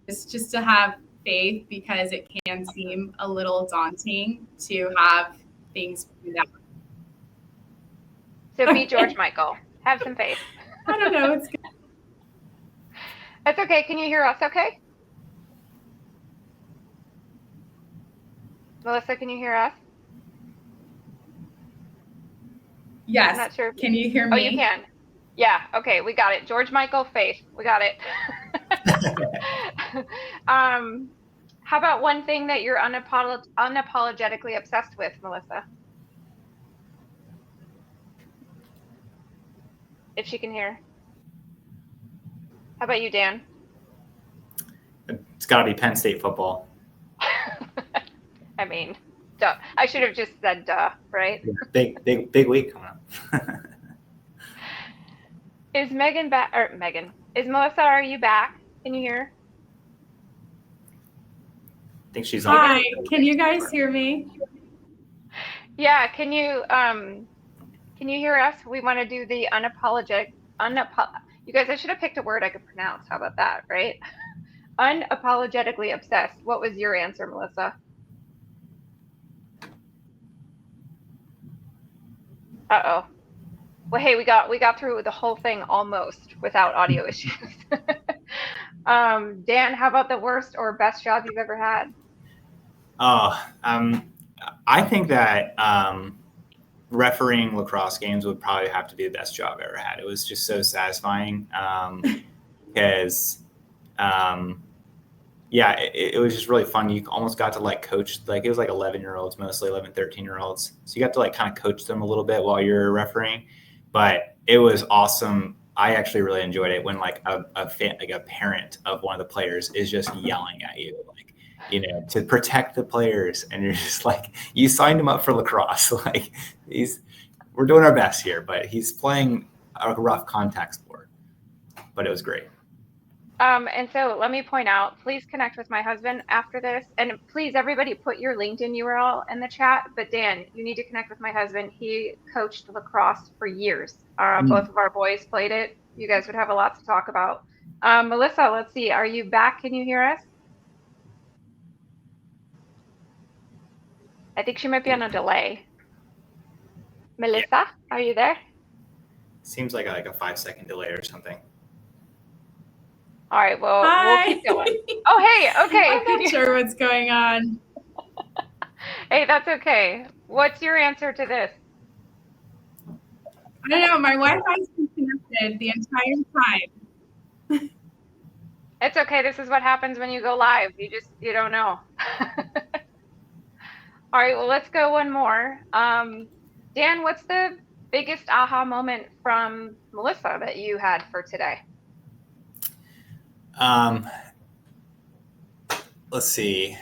just to have faith, because it can seem a little daunting to have things figured out. So be George Michael. Have some faith. I don't know. It's good. That's okay. Can you hear us okay? Melissa, can you hear us? Yes. I'm not sure. Can you hear me? Oh, you can. Yeah. Okay. We got it. 𝗨𝗏𝘁𝗶𝘁𝗹𝗲 Faith. We got it. How about one thing that you're unapologetically obsessed with, Melissa? If she can hear. How about you, Dan? It's got to be Penn State football. I mean, duh. I should have just said duh, right? Big week coming up. Is Megan back? Or Megan. Is Melissa, are you back? Can you hear? I think she's Hi, on. can you guys hear me? Yeah, can you hear us? We want to do the you guys, I should have picked a word I could pronounce. How about that, right? Unapologetically obsessed. What was your answer, Melissa? Uh-oh. Well, hey, we got through the whole thing almost without audio issues. Dan, how about the worst or best job you've ever had? I think that refereeing lacrosse games would probably have to be the best job I've ever had. It was just so satisfying because, yeah, it was just really fun. You almost got to like coach, like it was like 11-year-olds, mostly 11, 13-year-olds. So you got to like kind of coach them a little bit while you're refereeing, but it was awesome. I actually really enjoyed it when like a parent of one of the players is just yelling at you, like, you know, to protect the players. And you're just like, you signed him up for lacrosse. Like we're doing our best here, but he's playing a rough contact sport, but it was great. And so let me point out, please connect with my husband after this. And please, everybody, put your LinkedIn URL in the chat. But Dan, you need to connect with my husband. He coached lacrosse for years. Both of our boys played it. You guys would have a lot to talk about. Melissa, let's see. Are you back? Can you hear us? I think she might be on a delay. Melissa, yeah. Are you there? Seems like a 5-second delay or something. All right, well, Hi. We'll keep going. Oh, hey, okay. I'm not sure what's going on. Hey, that's okay. What's your answer to this? I don't know. My Wi-Fi's been connected the entire time. It's okay. This is what happens when you go live. You don't know. All right, well, let's go one more. Dan, what's the biggest aha moment from Melissa that you had for today? Let's see.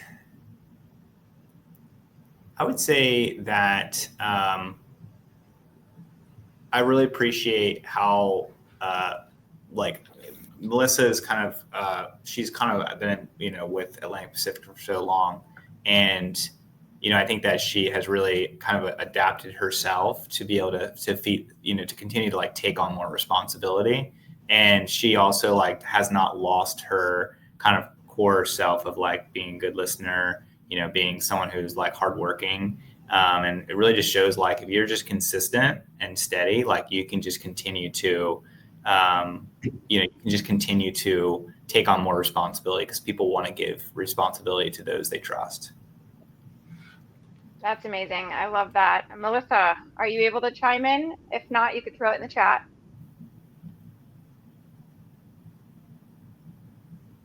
I would say that I really appreciate how like Melissa is kind of she's kind of been with Atlantic Pacific for so long, and I think that she has really kind of adapted herself to be able to feed to continue to like take on more responsibility. And she also like has not lost her kind of core self of like being a good listener, being someone who's like hardworking. And it really just shows like if you're just consistent and steady, like you can just continue to, you can just continue to take on more responsibility because people want to give responsibility to those they trust. That's amazing. I love that. Melissa, are you able to chime in? If not, you could throw it in the chat.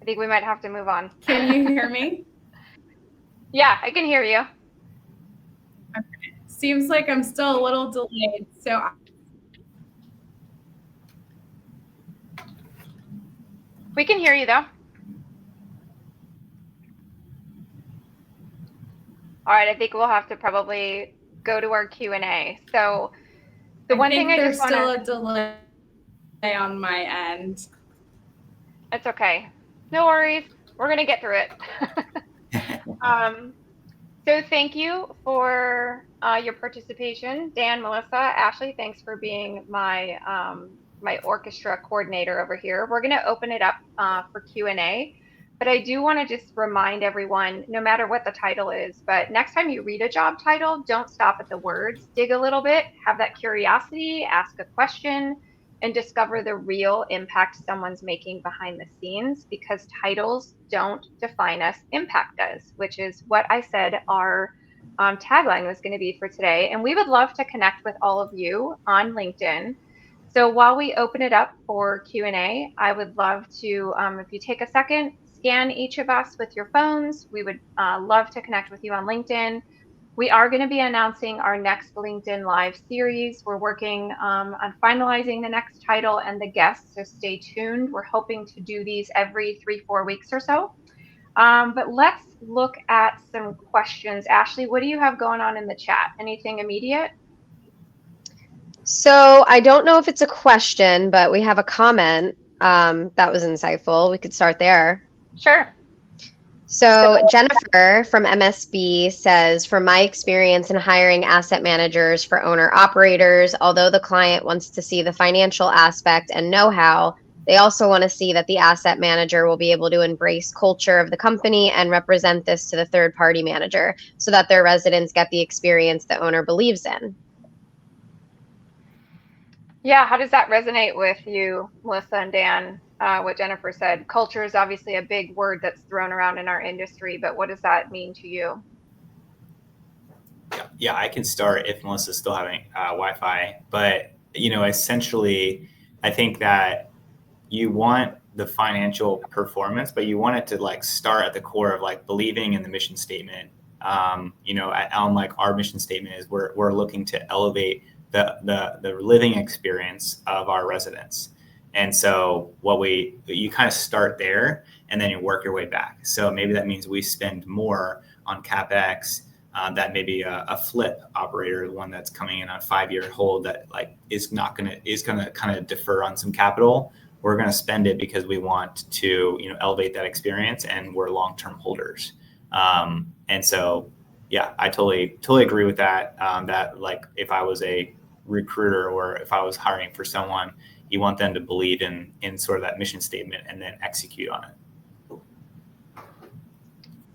I think we might have to move on. Can you hear me? Yeah, I can hear you. Okay. Seems like I'm still a little delayed. So we can hear you though. All right, I think we'll have to probably go to our Q&A. So the one thing I just want to... there's still a delay on my end. It's okay. No worries. We're going to get through it. So thank you for your participation. Dan, Melissa, Ashley, thanks for being my my orchestra coordinator over here. We're going to open it up for Q&A. But I do want to just remind everyone, no matter what the title is, but next time you read a job title, don't stop at the words. Dig a little bit, have that curiosity, ask a question, and discover the real impact someone's making behind the scenes, because titles don't define us, impact does, which is what I said our tagline was going to be for today. And we would love to connect with all of you on LinkedIn. So while we open it up for Q&A, I would love to, if you take a second, scan each of us with your phones. We would love to connect with you on LinkedIn. We are going to be announcing our next LinkedIn Live series. We're working on finalizing the next title and the guests, so stay tuned. We're hoping to do these every 3-4 weeks or so. But let's look at some questions. Ashley, what do you have going on in the chat? Anything immediate? So I don't know if it's a question, but we have a comment that was insightful. We could start there. Sure. So Jennifer from MSB says, from my experience in hiring asset managers for owner operators, although the client wants to see the financial aspect and know-how, they also want to see that the asset manager will be able to embrace culture of the company and represent this to the third-party manager so that their residents get the experience the owner believes in. Yeah, how does that resonate with you, Melissa and Dan? What Jennifer said, culture is obviously a big word that's thrown around in our industry, but what does that mean to you? Yeah, I can start if Melissa's still having Wi-Fi. But, essentially, I think that you want the financial performance, but you want it to start at the core of believing in the mission statement. At Elm, our mission statement is we're looking to elevate the living experience of our residents. And so you kind of start there and then you work your way back. So maybe that means we spend more on CapEx that maybe a flip operator, one that's coming in on a 5-year hold that is going to kind of defer on some capital. We're going to spend it because we want to, elevate that experience, and we're long-term holders. And so, yeah, I totally agree with that. That if I was a recruiter or if I was hiring for someone, you want them to believe in sort of that mission statement and then execute on it.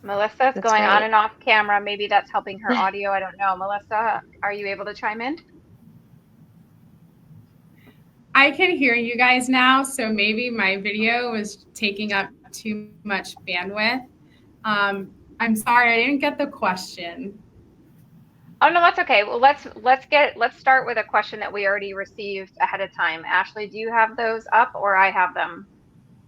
Melissa's going on and off camera. Maybe that's helping her audio. I don't know. Melissa, are you able to chime in? I can hear you guys now, so maybe my video was taking up too much bandwidth. I'm sorry, I didn't get the question. Oh no, that's okay. Well, let's start with a question that we already received ahead of time. Ashley, do you have those up or I have them?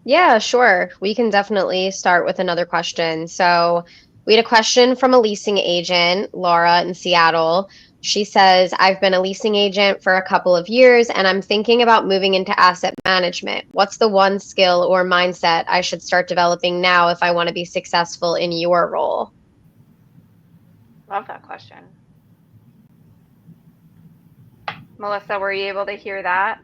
Yeah, sure. We can definitely start with another question. So we had a question from a leasing agent, Laura in Seattle. She says, I've been a leasing agent for a couple of years and I'm thinking about moving into asset management. What's the one skill or mindset I should start developing now if I want to be successful in your role? Love that question. Melissa, were you able to hear that?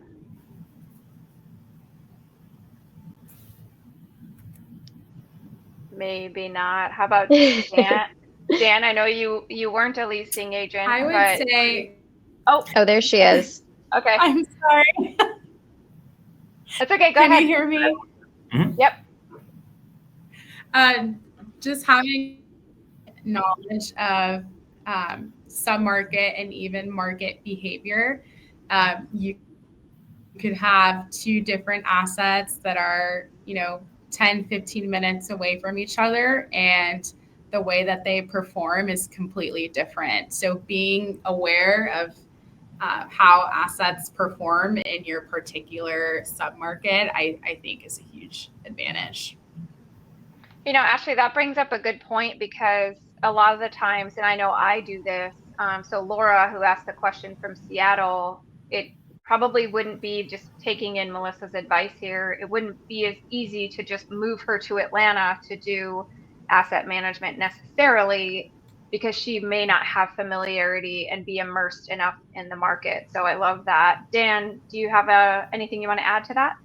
Maybe not. How about Dan? Dan, I know you weren't a leasing agent. I would say. Oh, there she is. Okay. I'm sorry. That's okay. Go ahead. Can you hear me? Mm-hmm. Yep. Just having knowledge of submarket and even market behavior. You could have two different assets that are, 10, 15 minutes away from each other, and the way that they perform is completely different. So being aware of how assets perform in your particular submarket, I think is a huge advantage. Ashley, that brings up a good point, because a lot of the times, and I know I do this, so Laura, who asked the question from Seattle, it probably wouldn't be just taking in Melissa's advice here. It wouldn't be as easy to just move her to Atlanta to do asset management necessarily, because she may not have familiarity and be immersed enough in the market. So I love that. Dan, do you have anything you want to add to that?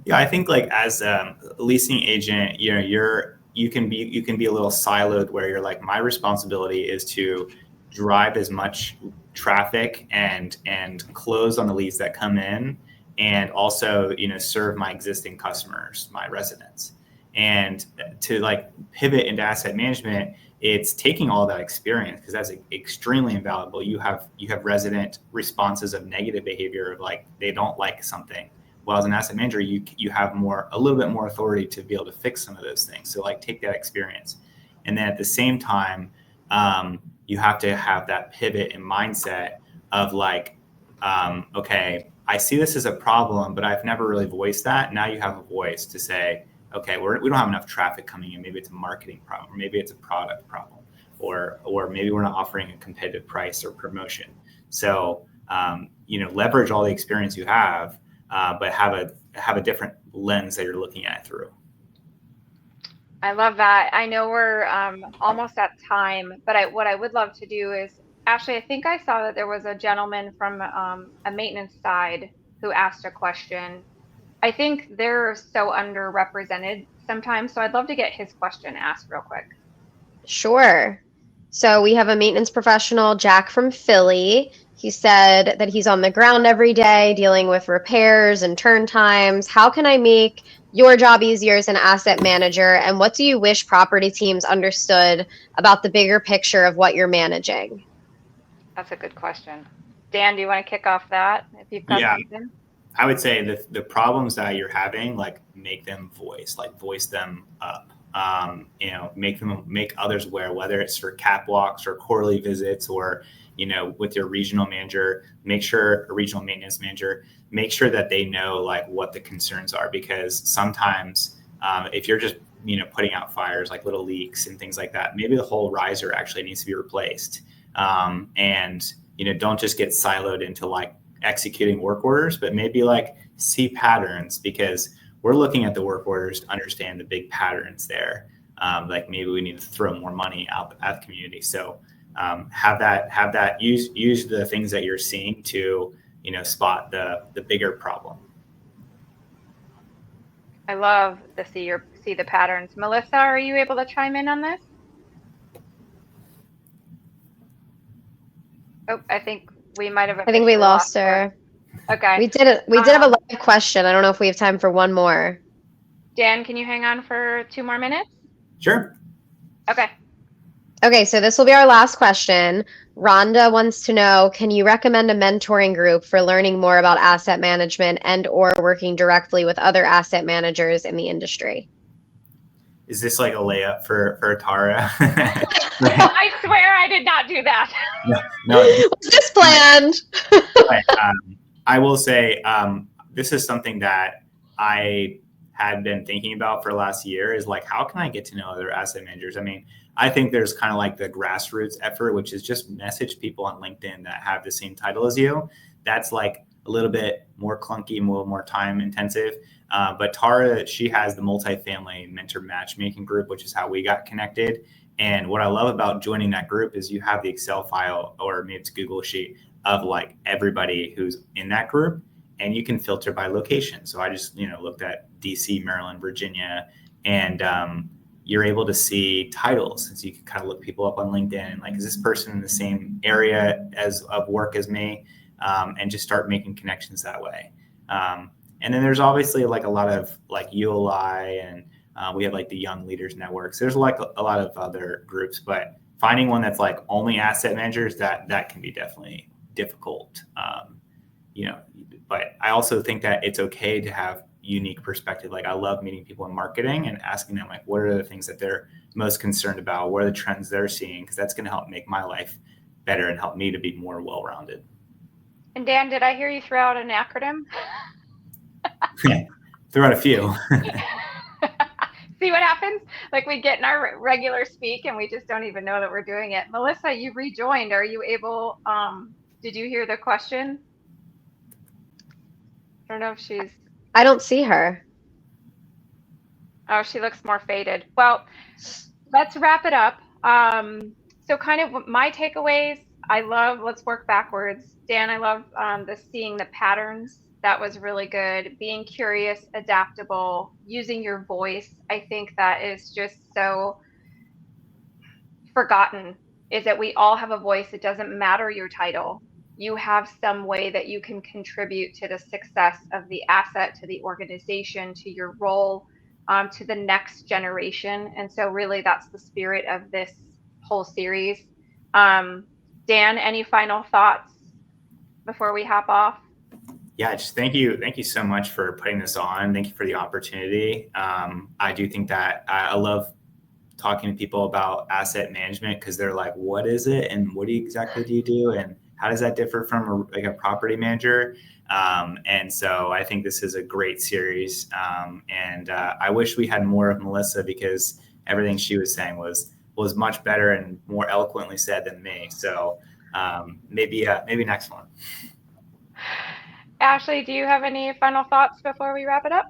Yeah, I think as a leasing agent, you can be a little siloed where you're my responsibility is to drive as much traffic and close on the leads that come in, and also serve my existing customers, my residents. And to pivot into asset management, it's taking all that experience, because that's extremely invaluable. You have resident responses of negative behavior, of they don't like something. Well, as an asset manager, you have a little bit more authority to be able to fix some of those things. So take that experience, and then at the same time, you have to have that pivot in mindset of like, okay, I see this as a problem, but I've never really voiced that. Now you have a voice to say, okay, we don't have enough traffic coming in. Maybe it's a marketing problem, or maybe it's a product problem, or maybe we're not offering a competitive price or promotion. So, leverage all the experience you have, but have a different lens that you're looking at it through. I love that. I know we're almost at time, but what I would love to do is, Ashley, I think I saw that there was a gentleman from a maintenance side who asked a question. I think they're so underrepresented sometimes, so I'd love to get his question asked real quick. Sure. So we have a maintenance professional, Jack from Philly. He said that he's on the ground every day dealing with repairs and turn times. How can I make your job easier as an asset manager? And what do you wish property teams understood about the bigger picture of what you're managing? That's a good question. Dan, do you want to kick off that if you've got something? I would say the problems that you're having, like make them voice them up. Make others aware, whether it's for catwalks or quarterly visits or, with your regional manager, make sure a regional maintenance manager, make sure that they know like what the concerns are, because sometimes if you're just, putting out fires, like little leaks and things like that, maybe the whole riser actually needs to be replaced. And don't just get siloed into like executing work orders, but maybe like see patterns, because we're looking at the work orders to understand the big patterns there. Like maybe we need to throw more money out at the community. So have that use the things that you're seeing to, spot the bigger problem. I love the see the patterns. Melissa, are you able to chime in on this? Oh, I think we might have. I think we lost her. Okay. We did have a live question. I don't know if we have time for one more. Dan, can you hang on for 2 more minutes? Sure. Okay, so this will be our last question. Rhonda wants to know, can you recommend a mentoring group for learning more about asset management and or working directly with other asset managers in the industry? Is this like a layup for Tara? I swear I did not do that. No. Was this planned? But, I will say this is something that I had been thinking about for the last year, is like, how can I get to know other asset managers? I mean, I think there's kind of like the grassroots effort, which is just message people on LinkedIn that have the same title as you. That's like a little bit more clunky, a little more time intensive. But Tara, she has the multifamily mentor matchmaking group, which is how we got connected. And what I love about joining that group is you have the Excel file, or maybe it's Google Sheet, of like everybody who's in that group, and you can filter by location. So I just, looked at DC, Maryland, Virginia, and you're able to see titles. So you can kind of look people up on LinkedIn and like, is this person in the same area of work as me? And just start making connections that way. And then there's obviously like a lot of like ULI, and we have like the Young Leaders Networks. There's like a lot of other groups, but finding one that's like only asset managers, that can be definitely difficult. But I also think that it's okay to have unique perspective. Like I love meeting people in marketing and asking them like, what are the things that they're most concerned about? What are the trends they're seeing? Because that's going to help make my life better and help me to be more well-rounded. And Dan, did I hear you throw out an acronym? Throw out a few. See what happens? Like we get in our regular speak and we just don't even know that we're doing it. Melissa, you rejoined. Are you able, did you hear the question? I don't know if she's... I don't see her. Oh, she looks more faded. Well, let's wrap it up. So kind of my takeaways, let's work backwards. Dan, I love seeing the patterns. That was really good. Being curious, adaptable, using your voice. I think that is just so forgotten, is that we all have a voice. It doesn't matter your title. You have some way that you can contribute to the success of the asset, to the organization, to your role, to the next generation. And so really that's the spirit of this whole series. Dan, any final thoughts before we hop off? Yeah, just thank you so much for putting this on. Thank you for the opportunity. I do think that I love talking to people about asset management because they're like, what is it? And what exactly do you do? And how does that differ from a property manager? And so I think this is a great series. And I wish we had more of Melissa because everything she was saying was much better and more eloquently said than me. So maybe next one. Ashley, do you have any final thoughts before we wrap it up?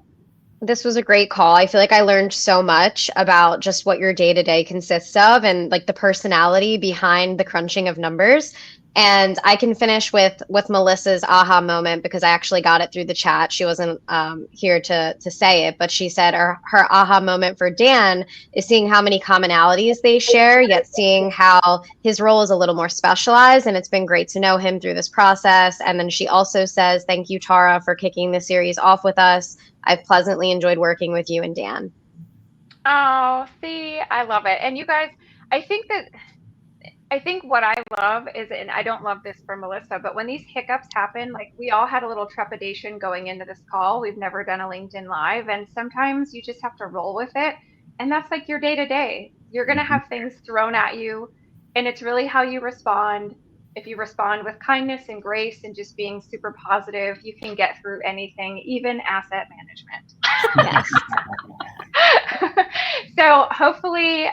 This was a great call. I feel like I learned so much about just what your day-to-day consists of and like the personality behind the crunching of numbers. And I can finish with Melissa's aha moment because I actually got it through the chat. She wasn't here to say it, but she said her aha moment for Dan is seeing how many commonalities they share, yet seeing how his role is a little more specialized. And it's been great to know him through this process. And then she also says, thank you, Tara, for kicking the series off with us. I've pleasantly enjoyed working with you and Dan. Oh, see, I love it. And you guys, I think what I love is, and I don't love this for Melissa, but when these hiccups happen, like we all had a little trepidation going into this call. We've never done a LinkedIn Live, and sometimes you just have to roll with it. And that's like your day to day. You're going to have things thrown at you, and it's really how you respond. If you respond with kindness and grace and just being super positive, you can get through anything, even asset management. Yes. So hopefully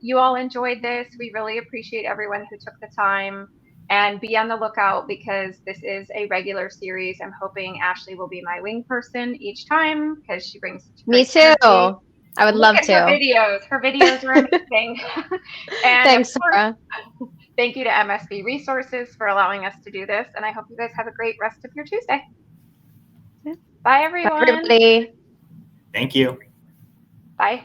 you all enjoyed this. We really appreciate everyone who took the time, and be on the lookout because this is a regular series. I'm hoping Ashley will be my wing person each time because she brings Me too. energy. I would love to. Her videos are amazing. And thanks, of course, Sarah. thank you to MSB Resources for allowing us to do this. And I hope you guys have a great rest of your Tuesday. Bye, everyone. Bye, everybody. Thank you. Bye.